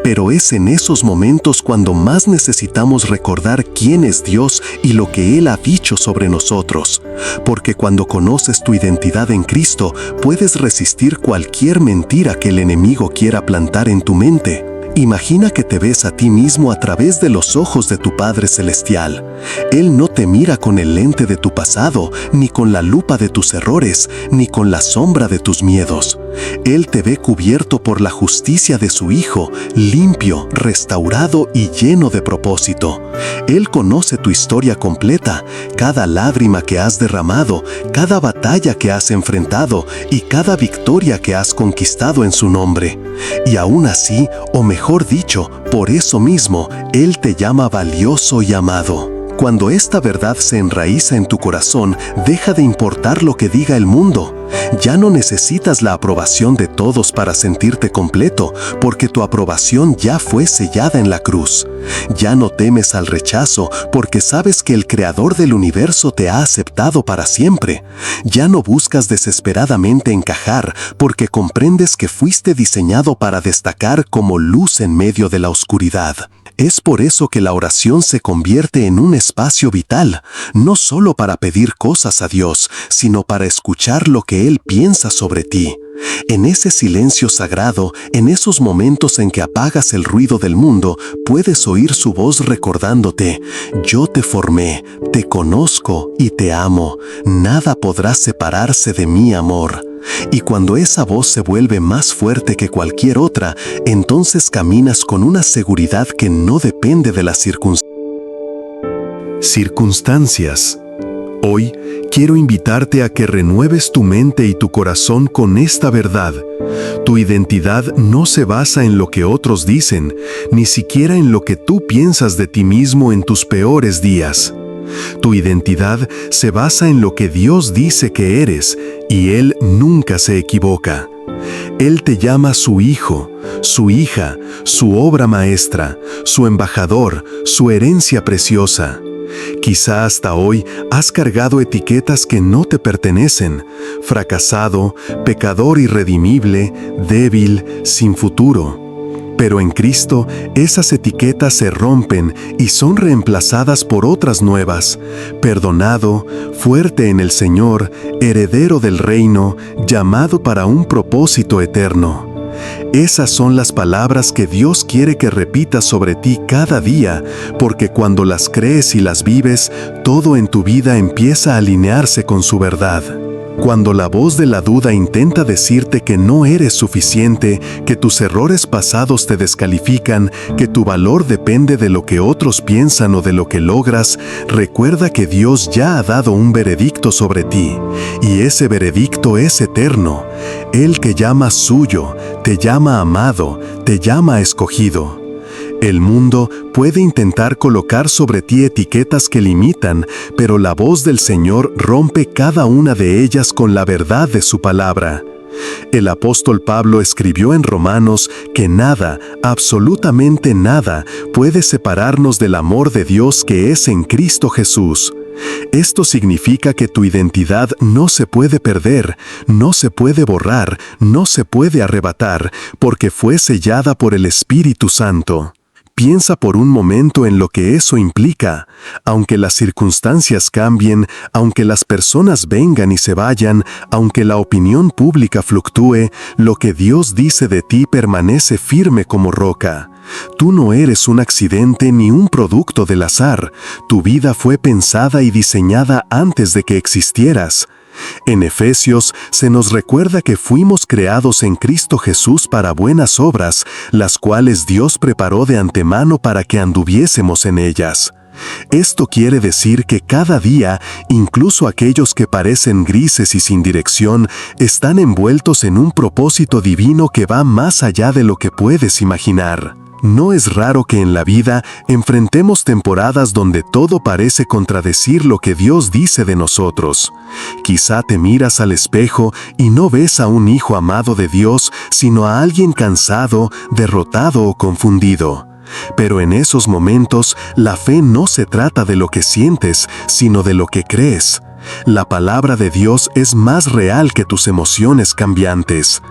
Pero es en esos momentos cuando más necesitamos recordar quién es Dios y lo que Él ha dicho sobre nosotros. Porque cuando conoces tu identidad en Cristo, puedes resistir cualquier mentira que el enemigo quiera plantar en tu mente. Imagina que te ves a ti mismo a través de los ojos de tu Padre Celestial. Él no te mira con el lente de tu pasado, ni con la lupa de tus errores, ni con la sombra de tus miedos. Él te ve cubierto por la justicia de su Hijo, limpio, restaurado y lleno de propósito. Él conoce tu historia completa, cada lágrima que has derramado, cada batalla que has enfrentado y cada victoria que has conquistado en su nombre. Y aún así, o mejor dicho, por eso mismo, Él te llama valioso y amado. Cuando esta verdad se enraiza en tu corazón, deja de importar lo que diga el mundo. Ya no necesitas la aprobación de todos para sentirte completo, porque tu aprobación ya fue sellada en la cruz. Ya no temes al rechazo, porque sabes que el Creador del universo te ha aceptado para siempre. Ya no buscas desesperadamente encajar, porque comprendes que fuiste diseñado para destacar como luz en medio de la oscuridad. Es por eso que la oración se convierte en un espacio vital, no solo para pedir cosas a Dios, sino para escuchar lo que Él piensa sobre ti. En ese silencio sagrado, en esos momentos en que apagas el ruido del mundo, puedes oír su voz recordándote: yo te formé, te conozco y te amo, nada podrá separarse de mi amor. Y cuando esa voz se vuelve más fuerte que cualquier otra, entonces caminas con una seguridad que no depende de las circunstancias Hoy quiero invitarte a que renueves tu mente y tu corazón con esta verdad. Tu identidad no se basa en lo que otros dicen, ni siquiera en lo que tú piensas de ti mismo en tus peores días. Tu identidad se basa en lo que Dios dice que eres, y Él nunca se equivoca. Él te llama su hijo, su hija, su obra maestra, su embajador, su herencia preciosa. Quizá hasta hoy has cargado etiquetas que no te pertenecen: fracasado, pecador irredimible, débil, sin futuro. Pero en Cristo, esas etiquetas se rompen y son reemplazadas por otras nuevas: perdonado, fuerte en el Señor, heredero del reino, llamado para un propósito eterno. Esas son las palabras que Dios quiere que repitas sobre ti cada día, porque cuando las crees y las vives, todo en tu vida empieza a alinearse con su verdad. Cuando la voz de la duda intenta decirte que no eres suficiente, que tus errores pasados te descalifican, que tu valor depende de lo que otros piensan o de lo que logras, recuerda que Dios ya ha dado un veredicto sobre ti, y ese veredicto es eterno. Él que llama suyo, te llama amado, te llama escogido. El mundo puede intentar colocar sobre ti etiquetas que limitan, pero la voz del Señor rompe cada una de ellas con la verdad de su palabra. El apóstol Pablo escribió en Romanos que nada, absolutamente nada, puede separarnos del amor de Dios que es en Cristo Jesús. Esto significa que tu identidad no se puede perder, no se puede borrar, no se puede arrebatar, porque fue sellada por el Espíritu Santo. Piensa por un momento en lo que eso implica. Aunque las circunstancias cambien, aunque las personas vengan y se vayan, aunque la opinión pública fluctúe, lo que Dios dice de ti permanece firme como roca. Tú no eres un accidente ni un producto del azar. Tu vida fue pensada y diseñada antes de que existieras. En Efesios se nos recuerda que fuimos creados en Cristo Jesús para buenas obras, las cuales Dios preparó de antemano para que anduviésemos en ellas. Esto quiere decir que cada día, incluso aquellos que parecen grises y sin dirección, están envueltos en un propósito divino que va más allá de lo que puedes imaginar. No es raro que en la vida enfrentemos temporadas donde todo parece contradecir lo que Dios dice de nosotros. Quizá te miras al espejo y no ves a un hijo amado de Dios, sino a alguien cansado, derrotado o confundido. Pero en esos momentos, la fe no se trata de lo que sientes, sino de lo que crees. La palabra de Dios es más real que tus emociones cambiantes.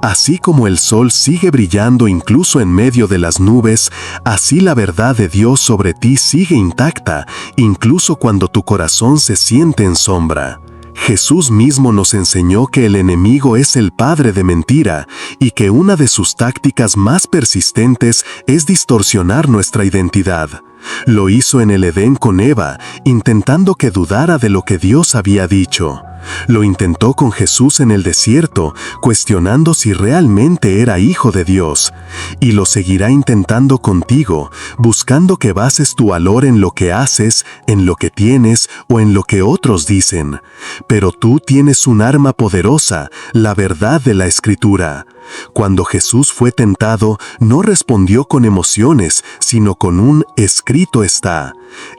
Así como el sol sigue brillando incluso en medio de las nubes, así la verdad de Dios sobre ti sigue intacta, incluso cuando tu corazón se siente en sombra. Jesús mismo nos enseñó que el enemigo es el padre de mentira y que una de sus tácticas más persistentes es distorsionar nuestra identidad. Lo hizo en el Edén con Eva, intentando que dudara de lo que Dios había dicho. Lo intentó con Jesús en el desierto, cuestionando si realmente era hijo de Dios. Y lo seguirá intentando contigo, buscando que bases tu valor en lo que haces, en lo que tienes o en lo que otros dicen. Pero tú tienes un arma poderosa, la verdad de la Escritura. Cuando Jesús fue tentado, no respondió con emociones, sino con un escrito está.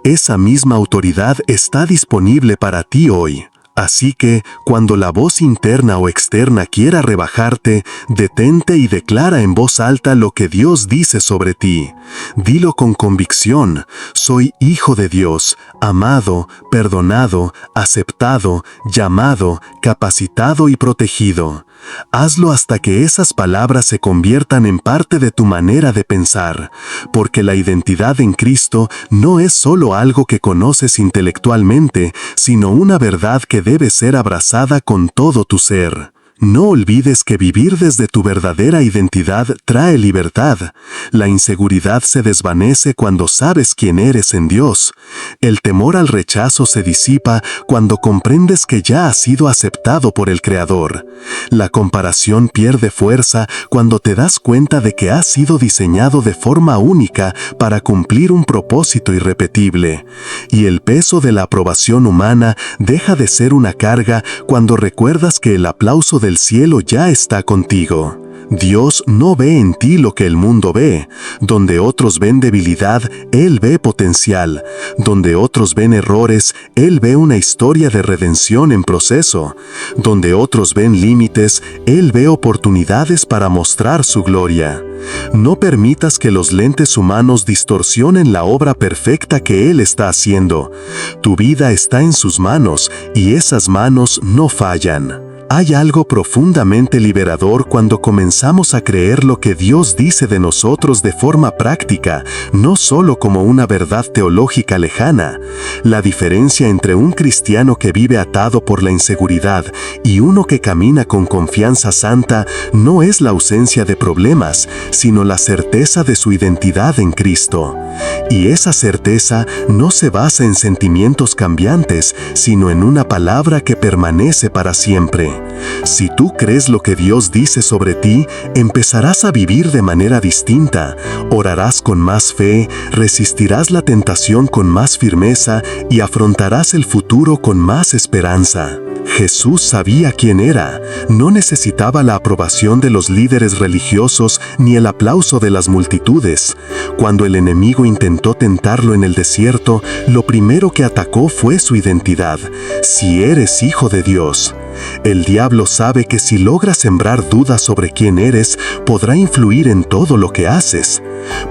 Esa misma autoridad está disponible para ti hoy. Así que, cuando la voz interna o externa quiera rebajarte, detente y declara en voz alta lo que Dios dice sobre ti. Dilo con convicción: soy hijo de Dios, amado, perdonado, aceptado, llamado, capacitado y protegido. Hazlo hasta que esas palabras se conviertan en parte de tu manera de pensar, porque la identidad en Cristo no es solo algo que conoces intelectualmente, sino una verdad que debe ser abrazada con todo tu ser. No olvides que vivir desde tu verdadera identidad trae libertad. La inseguridad se desvanece cuando sabes quién eres en Dios. El temor al rechazo se disipa cuando comprendes que ya has sido aceptado por el Creador. La comparación pierde fuerza cuando te das cuenta de que has sido diseñado de forma única para cumplir un propósito irrepetible. y el peso de la aprobación humana deja de ser una carga cuando recuerdas que el aplauso del cielo ya está contigo. Dios no ve en ti lo que el mundo ve. Donde otros ven debilidad, Él ve potencial. Donde otros ven errores, Él ve una historia de redención en proceso. Donde otros ven límites, Él ve oportunidades para mostrar su gloria. No permitas que los lentes humanos distorsionen la obra perfecta que Él está haciendo. Tu vida está en sus manos y esas manos no fallan. Hay algo profundamente liberador cuando comenzamos a creer lo que Dios dice de nosotros de forma práctica, no solo como una verdad teológica lejana. La diferencia entre un cristiano que vive atado por la inseguridad y uno que camina con confianza santa no es la ausencia de problemas, sino la certeza de su identidad en Cristo. Y esa certeza no se basa en sentimientos cambiantes, sino en una palabra que permanece para siempre. Si tú crees lo que Dios dice sobre ti, empezarás a vivir de manera distinta, orarás con más fe, resistirás la tentación con más firmeza y afrontarás el futuro con más esperanza. Jesús sabía quién era, no necesitaba la aprobación de los líderes religiosos ni el aplauso de las multitudes. Cuando el enemigo intentó tentarlo en el desierto, lo primero que atacó fue su identidad: si eres hijo de Dios. El diablo sabe que si logra sembrar dudas sobre quién eres, podrá influir en todo lo que haces.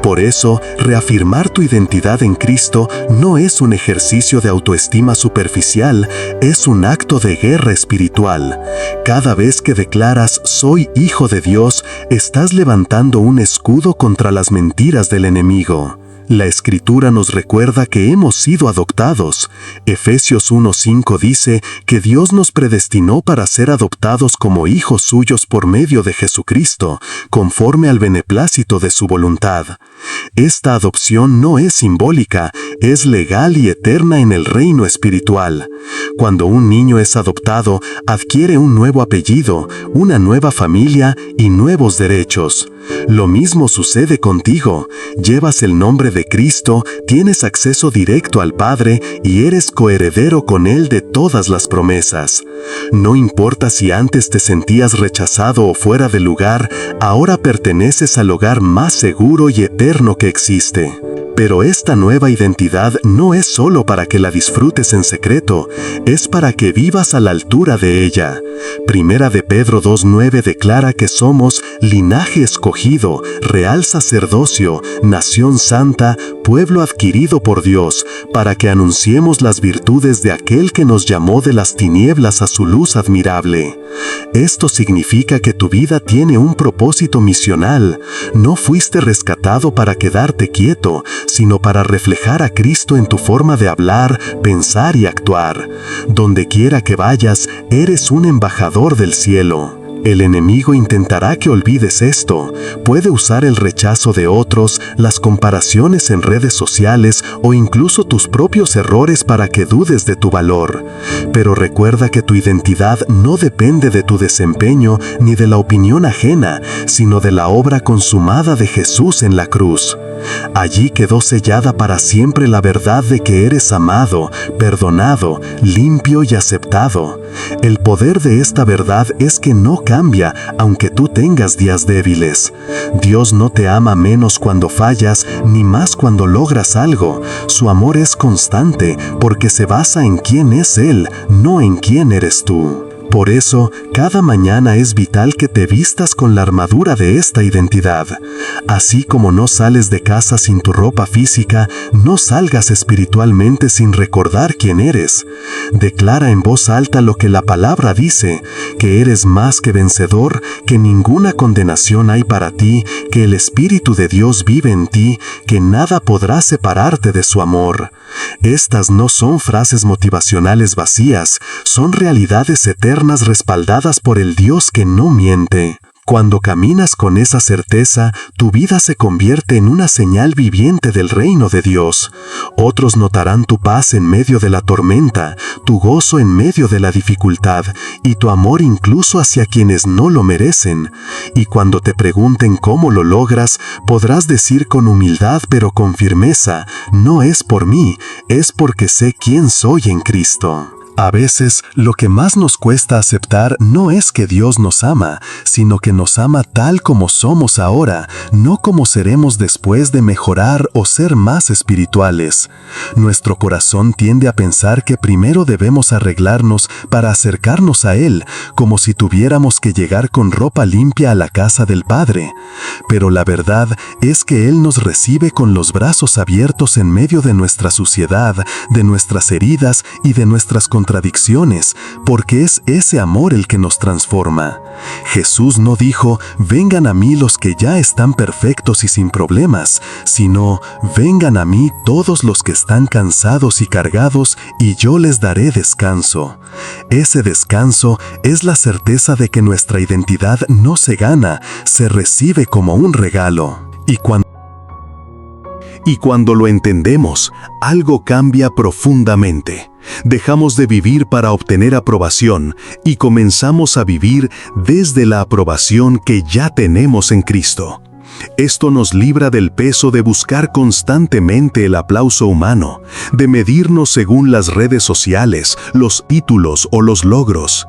Por eso, reafirmar tu identidad en Cristo no es un ejercicio de autoestima superficial, es un acto de guerra espiritual. Cada vez que declaras «soy hijo de Dios», estás levantando un escudo contra las mentiras del enemigo. La Escritura nos recuerda que hemos sido adoptados. Efesios 1:5 dice que Dios nos predestinó para ser adoptados como hijos suyos por medio de Jesucristo, conforme al beneplácito de su voluntad. Esta adopción no es simbólica, es legal y eterna en el reino espiritual. Cuando un niño es adoptado, adquiere un nuevo apellido, una nueva familia y nuevos derechos. Lo mismo sucede contigo. Llevas el nombre de Cristo, tienes acceso directo al Padre y eres coheredero con Él de todas las promesas. No importa si antes te sentías rechazado o fuera de lugar, ahora perteneces al hogar más seguro y eterno que existe. Pero esta nueva identidad no es solo para que la disfrutes en secreto, es para que vivas a la altura de ella. Primera de Pedro 2:9 declara que somos linaje escogido, real sacerdocio, nación santa, pueblo adquirido por Dios, para que anunciemos las virtudes de aquel que nos llamó de las tinieblas a su luz admirable. Esto significa que tu vida tiene un propósito misional. No fuiste rescatado para quedarte quieto, sino para reflejar a Cristo en tu forma de hablar, pensar y actuar. Donde quiera que vayas, eres un embajador del cielo. El enemigo intentará que olvides esto. Puede usar el rechazo de otros, las comparaciones en redes sociales o incluso tus propios errores para que dudes de tu valor. Pero recuerda que tu identidad no depende de tu desempeño ni de la opinión ajena, sino de la obra consumada de Jesús en la cruz. Allí quedó sellada para siempre la verdad de que eres amado, perdonado, limpio y aceptado. El poder de esta verdad es que no cambia aunque tú tengas días débiles. Dios no te ama menos cuando fallas, ni más cuando logras algo. Su amor es constante porque se basa en quién es Él, no en quién eres tú. Por eso, cada mañana es vital que te vistas con la armadura de esta identidad. Así como no sales de casa sin tu ropa física, no salgas espiritualmente sin recordar quién eres. Declara en voz alta lo que la palabra dice, que eres más que vencedor, que ninguna condenación hay para ti, que el Espíritu de Dios vive en ti, que nada podrá separarte de su amor. Estas no son frases motivacionales vacías, son realidades eternas respaldadas por el Dios que no miente. Cuando caminas con esa certeza, tu vida se convierte en una señal viviente del reino de Dios. Otros notarán tu paz en medio de la tormenta, tu gozo en medio de la dificultad y tu amor incluso hacia quienes no lo merecen. Y cuando te pregunten cómo lo logras, podrás decir con humildad pero con firmeza: no es por mí, es porque sé quién soy en Cristo. A veces, lo que más nos cuesta aceptar no es que Dios nos ama, sino que nos ama tal como somos ahora, no como seremos después de mejorar o ser más espirituales. Nuestro corazón tiende a pensar que primero debemos arreglarnos para acercarnos a Él, como si tuviéramos que llegar con ropa limpia a la casa del Padre. Pero la verdad es que Él nos recibe con los brazos abiertos en medio de nuestra suciedad, de nuestras heridas y de nuestras contradicciones, porque es ese amor el que nos transforma. Jesús no dijo: vengan a mí los que ya están perfectos y sin problemas, sino: vengan a mí todos los que están cansados y cargados, y yo les daré descanso. Ese descanso es la certeza de que nuestra identidad no se gana, se recibe como un regalo. Y cuando lo entendemos, algo cambia profundamente. Dejamos de vivir para obtener aprobación y comenzamos a vivir desde la aprobación que ya tenemos en Cristo. Esto nos libra del peso de buscar constantemente el aplauso humano, de medirnos según las redes sociales, los títulos o los logros.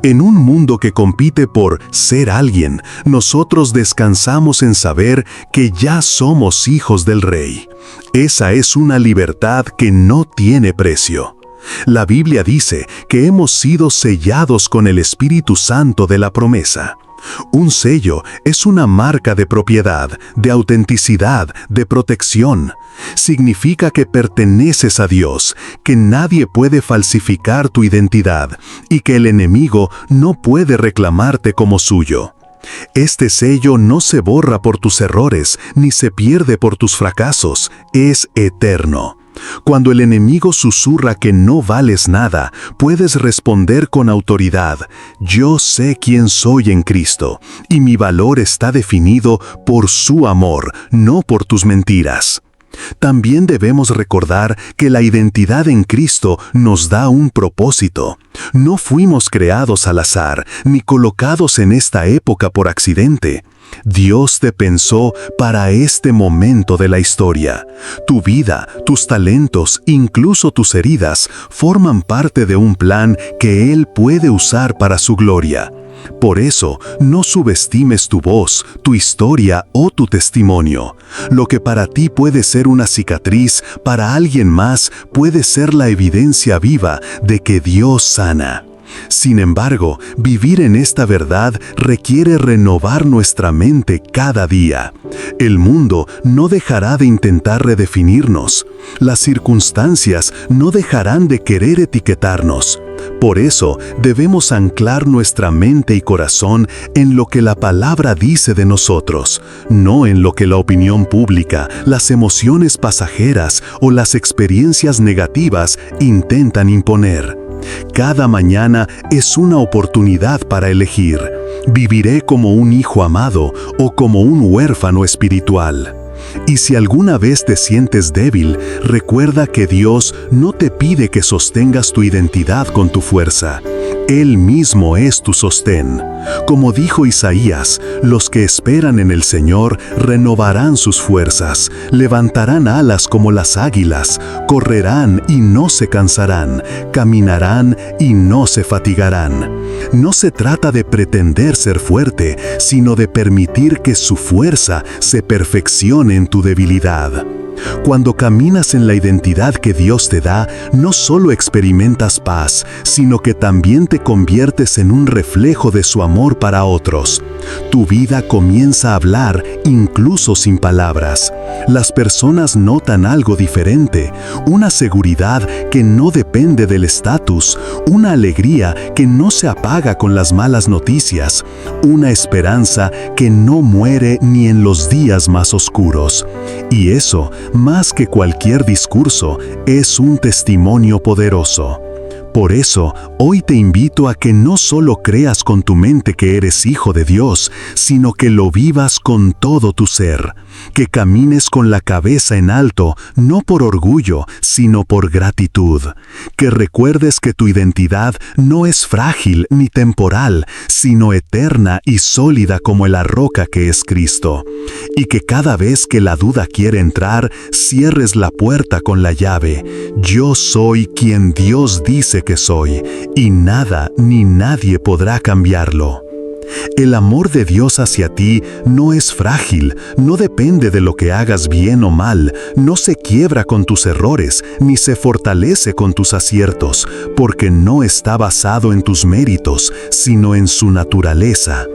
En un mundo que compite por ser alguien, nosotros descansamos en saber que ya somos hijos del Rey. Esa es una libertad que no tiene precio. La Biblia dice que hemos sido sellados con el Espíritu Santo de la promesa. Un sello es una marca de propiedad, de autenticidad, de protección. Significa que perteneces a Dios, que nadie puede falsificar tu identidad y que el enemigo no puede reclamarte como suyo. Este sello no se borra por tus errores, ni se pierde por tus fracasos, es eterno. Cuando el enemigo susurra que no vales nada, puedes responder con autoridad: yo sé quién soy en Cristo, y mi valor está definido por su amor, no por tus mentiras. También debemos recordar que la identidad en Cristo nos da un propósito. No fuimos creados al azar, ni colocados en esta época por accidente. Dios te pensó para este momento de la historia. Tu vida, tus talentos, incluso tus heridas, forman parte de un plan que Él puede usar para su gloria. Por eso, no subestimes tu voz, tu historia o tu testimonio. Lo que para ti puede ser una cicatriz, para alguien más puede ser la evidencia viva de que Dios sana. Sin embargo, vivir en esta verdad requiere renovar nuestra mente cada día. El mundo no dejará de intentar redefinirnos. Las circunstancias no dejarán de querer etiquetarnos. Por eso, debemos anclar nuestra mente y corazón en lo que la palabra dice de nosotros, no en lo que la opinión pública, las emociones pasajeras o las experiencias negativas intentan imponer. Cada mañana es una oportunidad para elegir: ¿viviré como un hijo amado o como un huérfano espiritual? Y si alguna vez te sientes débil, recuerda que Dios no te pide que sostengas tu identidad con tu fuerza. Él mismo es tu sostén. Como dijo Isaías, los que esperan en el Señor renovarán sus fuerzas, levantarán alas como las águilas, correrán y no se cansarán, caminarán y no se fatigarán. No se trata de pretender ser fuerte, sino de permitir que su fuerza se perfeccione en tu debilidad. Cuando caminas en la identidad que Dios te da, no solo experimentas paz, sino que también te conviertes en un reflejo de su amor para otros. Tu vida comienza a hablar incluso sin palabras. Las personas notan algo diferente, una seguridad que no depende del estatus, una alegría que no se apaga con las malas noticias, una esperanza que no muere ni en los días más oscuros. Y eso, más que cualquier discurso, es un testimonio poderoso. Por eso, hoy te invito a que no solo creas con tu mente que eres hijo de Dios, sino que lo vivas con todo tu ser, que camines con la cabeza en alto, no por orgullo, sino por gratitud, que recuerdes que tu identidad no es frágil ni temporal, sino eterna y sólida como la roca que es Cristo, y que cada vez que la duda quiere entrar, cierres la puerta con la llave. Yo soy quien Dios dice que soy, y nada ni nadie podrá cambiarlo. El amor de Dios hacia ti no es frágil, no depende de lo que hagas bien o mal, no se quiebra con tus errores, ni se fortalece con tus aciertos, porque no está basado en tus méritos, sino en su naturaleza.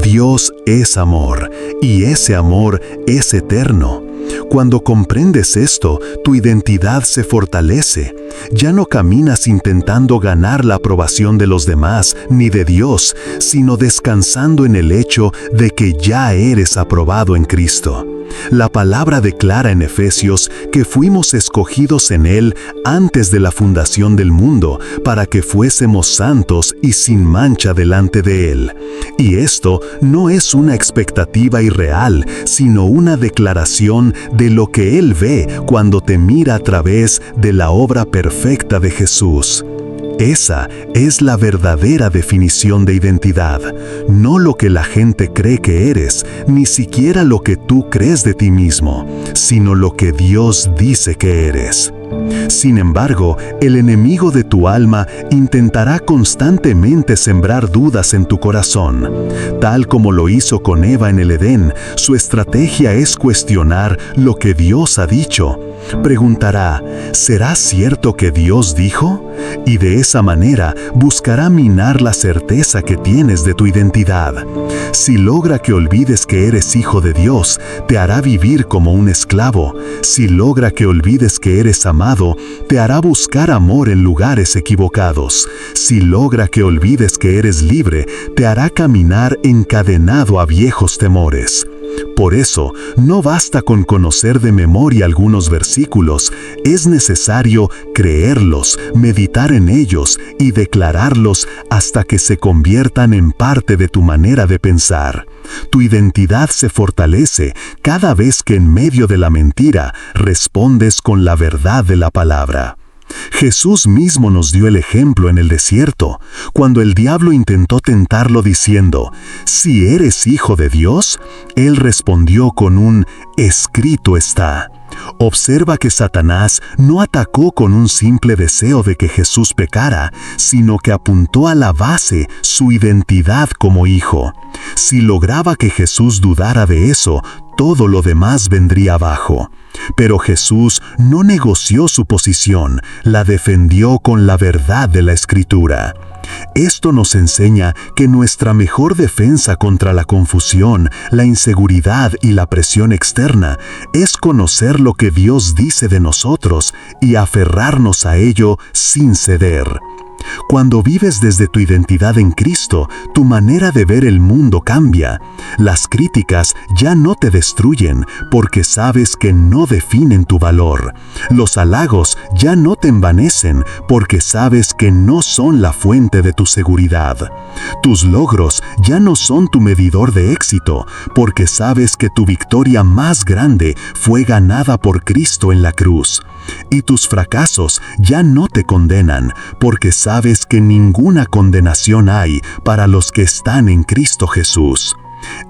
Dios es amor, y ese amor es eterno. Cuando comprendes esto, tu identidad se fortalece. Ya no caminas intentando ganar la aprobación de los demás ni de Dios, sino descansando en el hecho de que ya eres aprobado en Cristo. La palabra declara en Efesios que fuimos escogidos en Él antes de la fundación del mundo, para que fuésemos santos y sin mancha delante de Él. Y esto no es una expectativa irreal, sino una declaración de lo que Él ve cuando te mira a través de la obra perfecta de Jesús. Esa es la verdadera definición de identidad, no lo que la gente cree que eres, ni siquiera lo que tú crees de ti mismo, sino lo que Dios dice que eres. Sin embargo, el enemigo de tu alma intentará constantemente sembrar dudas en tu corazón. Tal como lo hizo con Eva en el Edén, su estrategia es cuestionar lo que Dios ha dicho. Preguntará, ¿será cierto que Dios dijo? Y de esa manera buscará minar la certeza que tienes de tu identidad. Si logra que olvides que eres hijo de Dios, te hará vivir como un esclavo. Si logra que olvides que eres amado, te hará buscar amor en lugares equivocados. Si logra que olvides que eres libre, te hará caminar encadenado a viejos temores. Por eso, no basta con conocer de memoria algunos versículos, es necesario creerlos, meditar en ellos y declararlos hasta que se conviertan en parte de tu manera de pensar. Tu identidad se fortalece cada vez que en medio de la mentira respondes con la verdad de la palabra. Jesús mismo nos dio el ejemplo en el desierto, cuando el diablo intentó tentarlo diciendo, «Si eres hijo de Dios», él respondió con un «escrito está». Observa que Satanás no atacó con un simple deseo de que Jesús pecara, sino que apuntó a la base, su identidad como hijo. Si lograba que Jesús dudara de eso, todo lo demás vendría abajo. Pero Jesús no negoció su posición, la defendió con la verdad de la Escritura. Esto nos enseña que nuestra mejor defensa contra la confusión, la inseguridad y la presión externa es conocer lo que Dios dice de nosotros y aferrarnos a ello sin ceder. Cuando vives desde tu identidad en Cristo, tu manera de ver el mundo cambia. Las críticas ya no te destruyen porque sabes que no definen tu valor. Los halagos ya no te envanecen porque sabes que no son la fuente de tu seguridad. Tus logros ya no son tu medidor de éxito porque sabes que tu victoria más grande fue ganada por Cristo en la cruz. Y tus fracasos ya no te condenan, porque sabes que ninguna condenación hay para los que están en Cristo Jesús.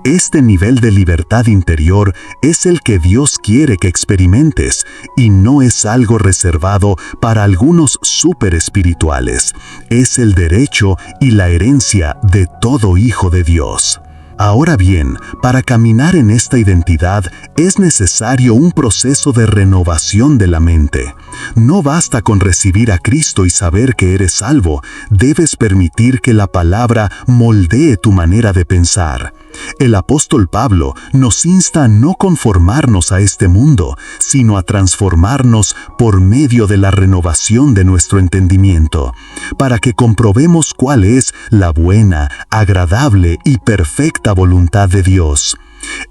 Este nivel de libertad interior es el que Dios quiere que experimentes, y no es algo reservado para algunos súper espirituales. Es el derecho y la herencia de todo hijo de Dios. Ahora bien, para caminar en esta identidad es necesario un proceso de renovación de la mente. No basta con recibir a Cristo y saber que eres salvo, debes permitir que la palabra moldee tu manera de pensar. El apóstol Pablo nos insta a no conformarnos a este mundo, sino a transformarnos por medio de la renovación de nuestro entendimiento, para que comprobemos cuál es la buena, agradable y perfecta voluntad de Dios.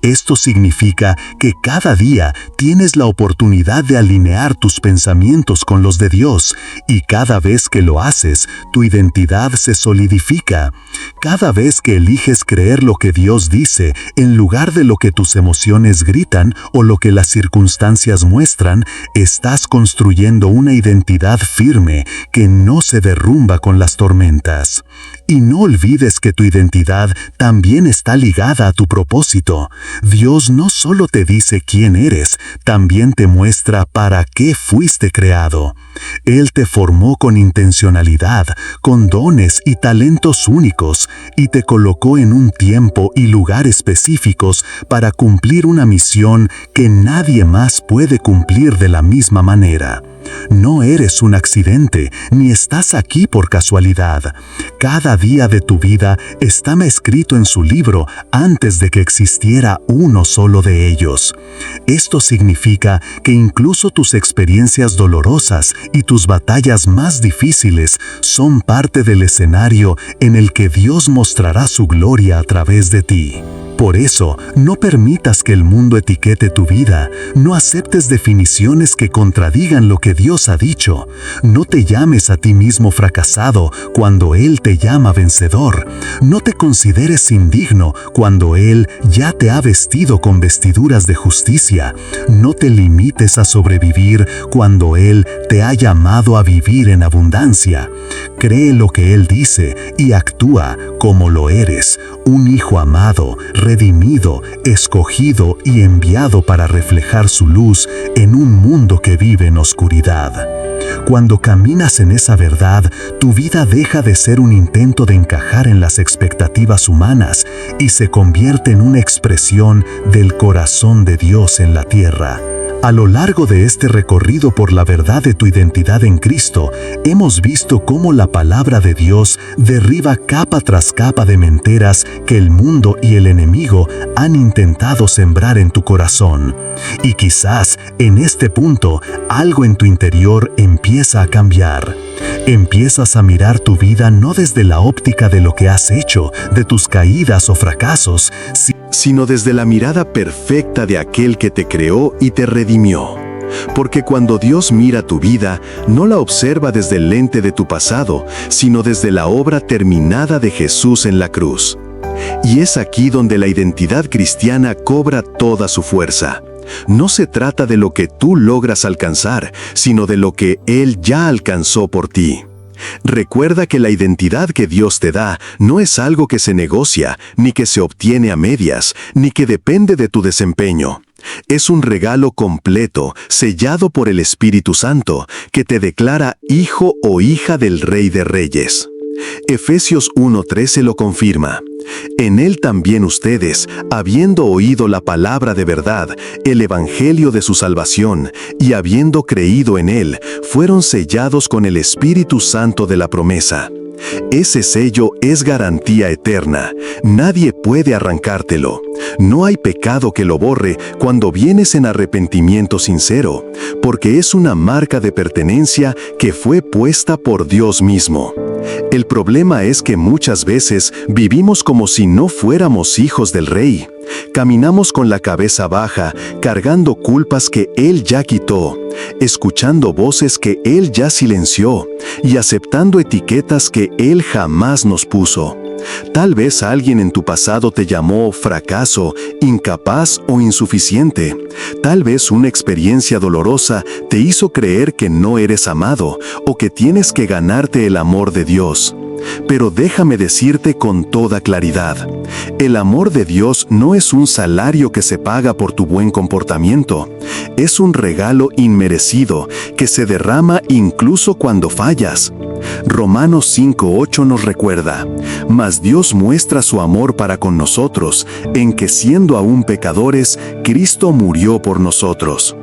Esto significa que cada día tienes la oportunidad de alinear tus pensamientos con los de Dios, y cada vez que lo haces, tu identidad se solidifica. Cada vez que eliges creer lo que Dios dice en lugar de lo que tus emociones gritan o lo que las circunstancias muestran, estás construyendo una identidad firme que no se derrumba con las tormentas. Y no olvides que tu identidad también está ligada a tu propósito. Dios no solo te dice quién eres, también te muestra para qué fuiste creado. Él te formó con intencionalidad, con dones y talentos únicos, y te colocó en un tiempo y lugar específicos para cumplir una misión que nadie más puede cumplir de la misma manera. No eres un accidente, ni estás aquí por casualidad. Cada día de tu vida estaba escrito en su libro antes de que existiera uno solo de ellos. Esto significa que incluso tus experiencias dolorosas y tus batallas más difíciles son parte del escenario en el que Dios mostrará su gloria a través de ti. Por eso, no permitas que el mundo etiquete tu vida. No aceptes definiciones que contradigan lo que Dios ha dicho. No te llames a ti mismo fracasado cuando Él te llama vencedor. No te consideres indigno cuando Él ya te ha vestido con vestiduras de justicia. No te limites a sobrevivir cuando Él te ha llamado a vivir en abundancia. Cree lo que Él dice y actúa como lo eres, un hijo amado, redimido, escogido y enviado para reflejar su luz en un mundo que vive en oscuridad. Cuando caminas en esa verdad, tu vida deja de ser un intento de encajar en las expectativas humanas y se convierte en una expresión del corazón de Dios en la tierra. A lo largo de este recorrido por la verdad de tu identidad en Cristo, hemos visto cómo la palabra de Dios derriba capa tras capa de mentiras que el mundo y el enemigo han intentado sembrar en tu corazón. Y quizás en este punto algo en tu interior empieza a cambiar. Empiezas a mirar tu vida no desde la óptica de lo que has hecho, de tus caídas o fracasos, sino desde la mirada perfecta de aquel que te creó y te redimió. Porque cuando Dios mira tu vida, no la observa desde el lente de tu pasado, sino desde la obra terminada de Jesús en la cruz. Y es aquí donde la identidad cristiana cobra toda su fuerza. No se trata de lo que tú logras alcanzar, sino de lo que Él ya alcanzó por ti. Recuerda que la identidad que Dios te da no es algo que se negocia, ni que se obtiene a medias, ni que depende de tu desempeño. Es un regalo completo, sellado por el Espíritu Santo, que te declara hijo o hija del Rey de Reyes. Efesios 1:13 lo confirma. En Él también ustedes, habiendo oído la palabra de verdad, el evangelio de su salvación, y habiendo creído en Él, fueron sellados con el Espíritu Santo de la promesa. Ese sello es garantía eterna. Nadie puede arrancártelo. No hay pecado que lo borre cuando vienes en arrepentimiento sincero, porque es una marca de pertenencia que fue puesta por Dios mismo. El problema es que muchas veces vivimos como si no fuéramos hijos del Rey. Caminamos con la cabeza baja, cargando culpas que Él ya quitó, escuchando voces que Él ya silenció y aceptando etiquetas que Él jamás nos puso. Tal vez alguien en tu pasado te llamó fracaso, incapaz o insuficiente. Tal vez una experiencia dolorosa te hizo creer que no eres amado o que tienes que ganarte el amor de Dios. Pero déjame decirte con toda claridad, el amor de Dios no es un salario que se paga por tu buen comportamiento. Es un regalo inmerecido que se derrama incluso cuando fallas. Romanos 5:8 nos recuerda, mas Dios muestra su amor para con nosotros, en que siendo aún pecadores, Cristo murió por nosotros.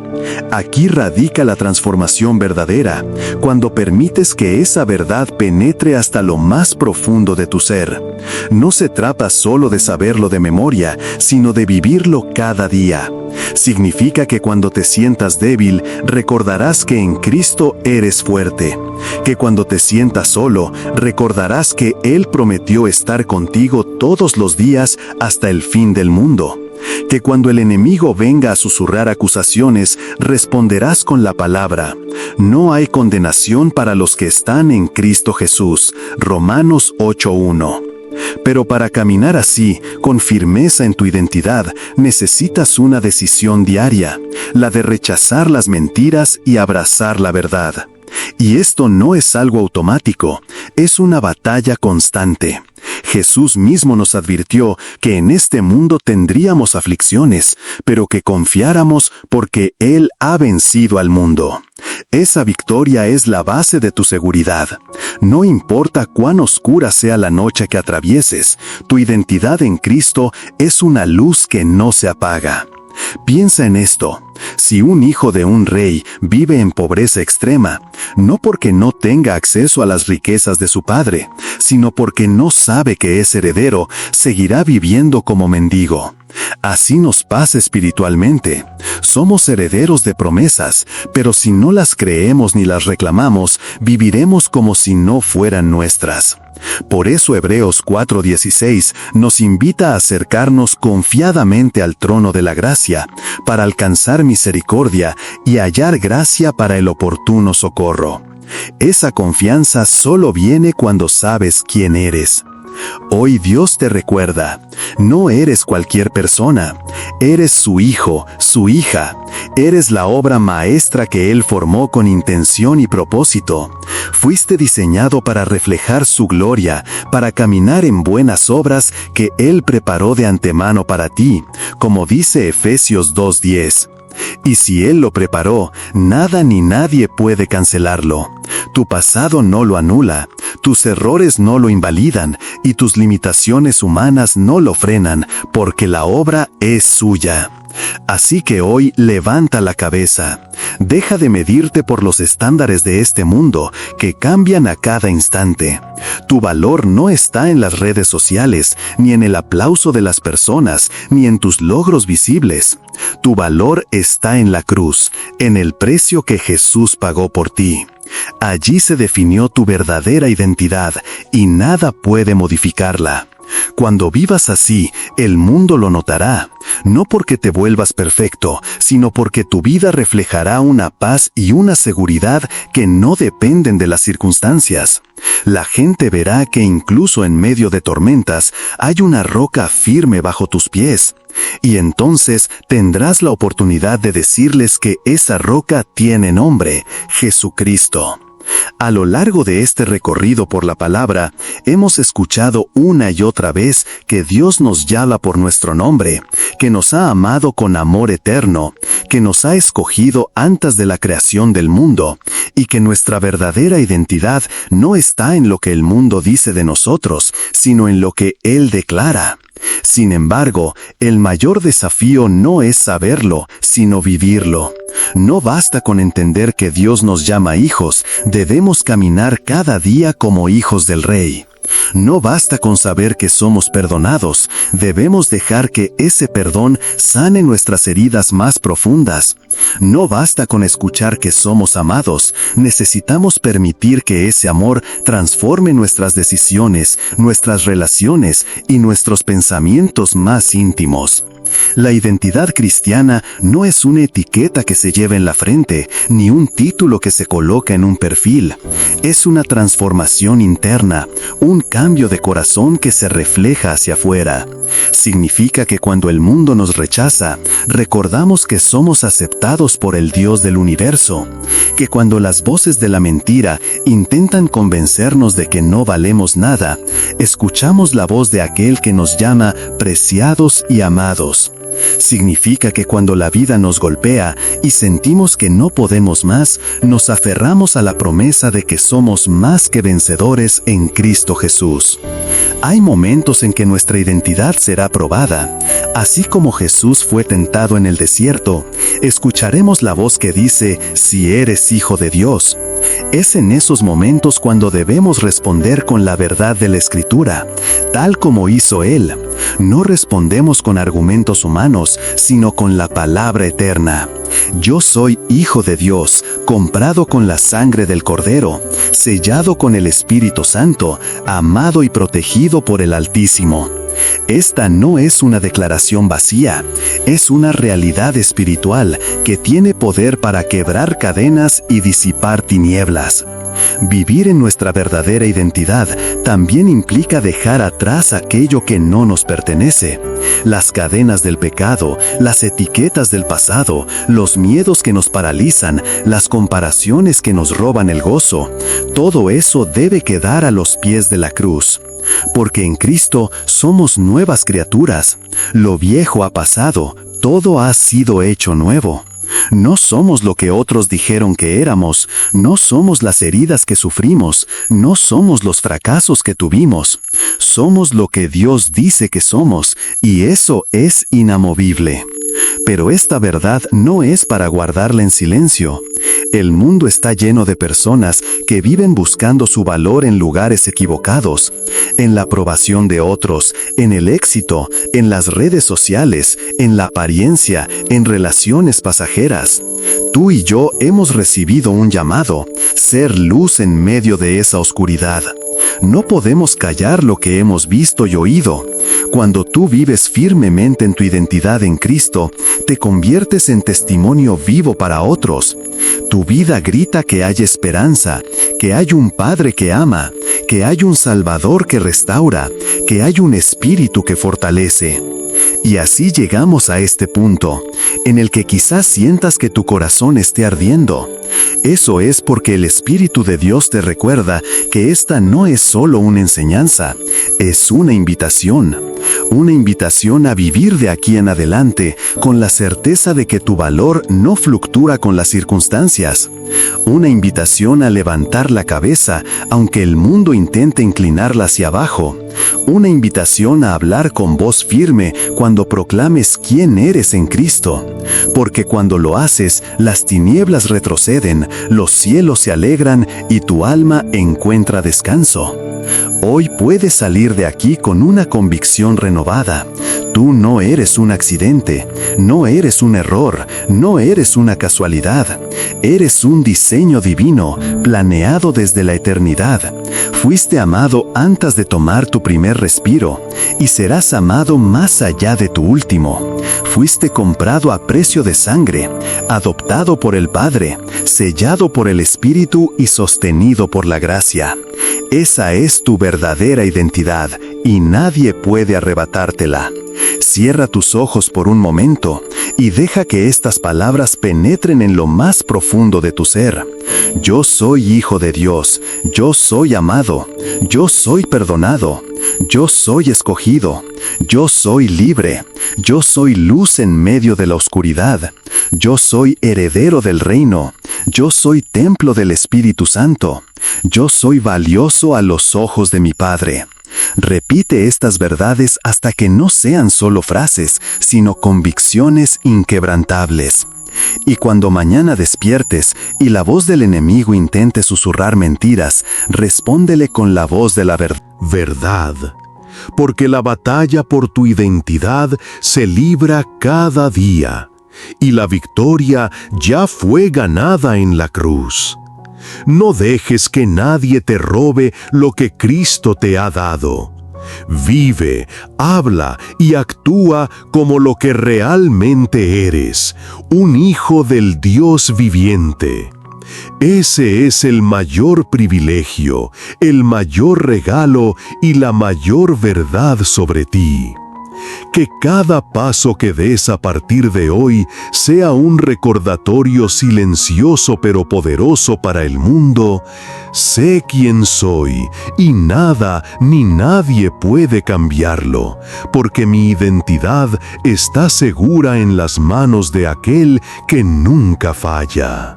Aquí radica la transformación verdadera, cuando permites que esa verdad penetre hasta lo más profundo de tu ser. No se trata solo de saberlo de memoria, sino de vivirlo cada día. Significa que cuando te sientas débil, recordarás que en Cristo eres fuerte. Que cuando te sientas solo, recordarás que Él prometió estar contigo todos los días hasta el fin del mundo. Que cuando el enemigo venga a susurrar acusaciones, responderás con la palabra: no hay condenación para los que están en Cristo Jesús. Romanos 8:1. Pero para caminar así, con firmeza en tu identidad, necesitas una decisión diaria, la de rechazar las mentiras y abrazar la verdad. Y esto no es algo automático, es una batalla constante. Jesús mismo nos advirtió que en este mundo tendríamos aflicciones, pero que confiáramos porque Él ha vencido al mundo. Esa victoria es la base de tu seguridad. No importa cuán oscura sea la noche que atravieses, tu identidad en Cristo es una luz que no se apaga. Piensa en esto. Si un hijo de un rey vive en pobreza extrema, no porque no tenga acceso a las riquezas de su padre, sino porque no sabe que es heredero, seguirá viviendo como mendigo. Así nos pasa espiritualmente. Somos herederos de promesas, pero si no las creemos ni las reclamamos, viviremos como si no fueran nuestras. Por eso Hebreos 4:16 nos invita a acercarnos confiadamente al trono de la gracia, para alcanzar misericordia y hallar gracia para el oportuno socorro. Esa confianza solo viene cuando sabes quién eres. Hoy Dios te recuerda, no eres cualquier persona, eres su hijo, su hija, eres la obra maestra que Él formó con intención y propósito. Fuiste diseñado para reflejar su gloria, para caminar en buenas obras que Él preparó de antemano para ti, como dice Efesios 2:10. Y si Él lo preparó, nada ni nadie puede cancelarlo. Tu pasado no lo anula, tus errores no lo invalidan y tus limitaciones humanas no lo frenan, porque la obra es suya. Así que hoy levanta la cabeza. Deja de medirte por los estándares de este mundo, que cambian a cada instante. Tu valor no está en las redes sociales, ni en el aplauso de las personas, ni en tus logros visibles. Tu valor está en la cruz, en el precio que Jesús pagó por ti. Allí se definió tu verdadera identidad, y nada puede modificarla. Cuando vivas así, el mundo lo notará, no porque te vuelvas perfecto, sino porque tu vida reflejará una paz y una seguridad que no dependen de las circunstancias. La gente verá que incluso en medio de tormentas hay una roca firme bajo tus pies. Y entonces tendrás la oportunidad de decirles que esa roca tiene nombre: Jesucristo. A lo largo de este recorrido por la palabra, hemos escuchado una y otra vez que Dios nos llama por nuestro nombre, que nos ha amado con amor eterno, que nos ha escogido antes de la creación del mundo, y que nuestra verdadera identidad no está en lo que el mundo dice de nosotros, sino en lo que Él declara. Sin embargo, el mayor desafío no es saberlo, sino vivirlo. No basta con entender que Dios nos llama hijos, debemos caminar cada día como hijos del Rey. No basta con saber que somos perdonados, debemos dejar que ese perdón sane nuestras heridas más profundas. No basta con escuchar que somos amados, necesitamos permitir que ese amor transforme nuestras decisiones, nuestras relaciones y nuestros pensamientos más íntimos. La identidad cristiana no es una etiqueta que se lleva en la frente, ni un título que se coloca en un perfil. Es una transformación interna, un cambio de corazón que se refleja hacia afuera. Significa que cuando el mundo nos rechaza, recordamos que somos aceptados por el Dios del universo. Que cuando las voces de la mentira intentan convencernos de que no valemos nada, escuchamos la voz de aquel que nos llama preciados y amados. Significa que cuando la vida nos golpea y sentimos que no podemos más, nos aferramos a la promesa de que somos más que vencedores en Cristo Jesús. Hay momentos en que nuestra identidad será probada. Así como Jesús fue tentado en el desierto, escucharemos la voz que dice: si eres hijo de Dios. Es en esos momentos cuando debemos responder con la verdad de la Escritura, tal como hizo Él. No respondemos con argumentos humanos, sino con la palabra eterna. Yo soy hijo de Dios, comprado con la sangre del Cordero, sellado con el Espíritu Santo, amado y protegido por el Altísimo. Esta no es una declaración vacía, es una realidad espiritual que tiene poder para quebrar cadenas y disipar tinieblas. Vivir en nuestra verdadera identidad también implica dejar atrás aquello que no nos pertenece. Las cadenas del pecado, las etiquetas del pasado, los miedos que nos paralizan, las comparaciones que nos roban el gozo, todo eso debe quedar a los pies de la cruz. Porque en Cristo somos nuevas criaturas. Lo viejo ha pasado, todo ha sido hecho nuevo. No somos lo que otros dijeron que éramos, no somos las heridas que sufrimos, no somos los fracasos que tuvimos. Somos lo que Dios dice que somos, y eso es inamovible. Pero esta verdad no es para guardarla en silencio. El mundo está lleno de personas que viven buscando su valor en lugares equivocados, en la aprobación de otros, en el éxito, en las redes sociales, en la apariencia, en relaciones pasajeras. Tú y yo hemos recibido un llamado, ser luz en medio de esa oscuridad. No podemos callar lo que hemos visto y oído. Cuando tú vives firmemente en tu identidad en Cristo, te conviertes en testimonio vivo para otros. Tu vida grita que hay esperanza, que hay un Padre que ama, que hay un Salvador que restaura, que hay un Espíritu que fortalece. Y así llegamos a este punto, en el que quizás sientas que tu corazón esté ardiendo. Eso es porque el Espíritu de Dios te recuerda que esta no es solo una enseñanza, es una invitación a vivir de aquí en adelante con la certeza de que tu valor no fluctúa con las circunstancias. Una invitación a levantar la cabeza aunque el mundo intente inclinarla hacia abajo. Una invitación a hablar con voz firme cuando proclames quién eres en Cristo. Porque cuando lo haces, las tinieblas retroceden, los cielos se alegran y tu alma encuentra descanso. Hoy puedes salir de aquí con una convicción renovada. Tú no eres un accidente, no eres un error, no eres una casualidad. Eres un diseño divino, planeado desde la eternidad. Fuiste amado antes de tomar tu primer respiro, y serás amado más allá de tu último. Fuiste comprado a precio de sangre, adoptado por el Padre, sellado por el Espíritu y sostenido por la gracia. Esa es tu verdadera identidad, y nadie puede arrebatártela. Cierra tus ojos por un momento y deja que estas palabras penetren en lo más profundo de tu ser. Yo soy hijo de Dios, yo soy amado, yo soy perdonado, yo soy escogido, yo soy libre, yo soy luz en medio de la oscuridad, yo soy heredero del reino, yo soy templo del Espíritu Santo, yo soy valioso a los ojos de mi Padre. Repite estas verdades hasta que no sean solo frases, sino convicciones inquebrantables. Y cuando mañana despiertes y la voz del enemigo intente susurrar mentiras, respóndele con la voz de la verdad. Porque la batalla por tu identidad se libra cada día, y la victoria ya fue ganada en la cruz. No dejes que nadie te robe lo que Cristo te ha dado. Vive, habla y actúa como lo que realmente eres, un hijo del Dios viviente. Ese es el mayor privilegio, el mayor regalo y la mayor verdad sobre ti. Que cada paso que des a partir de hoy sea un recordatorio silencioso pero poderoso para el mundo. Sé quién soy y nada ni nadie puede cambiarlo, porque mi identidad está segura en las manos de aquel que nunca falla.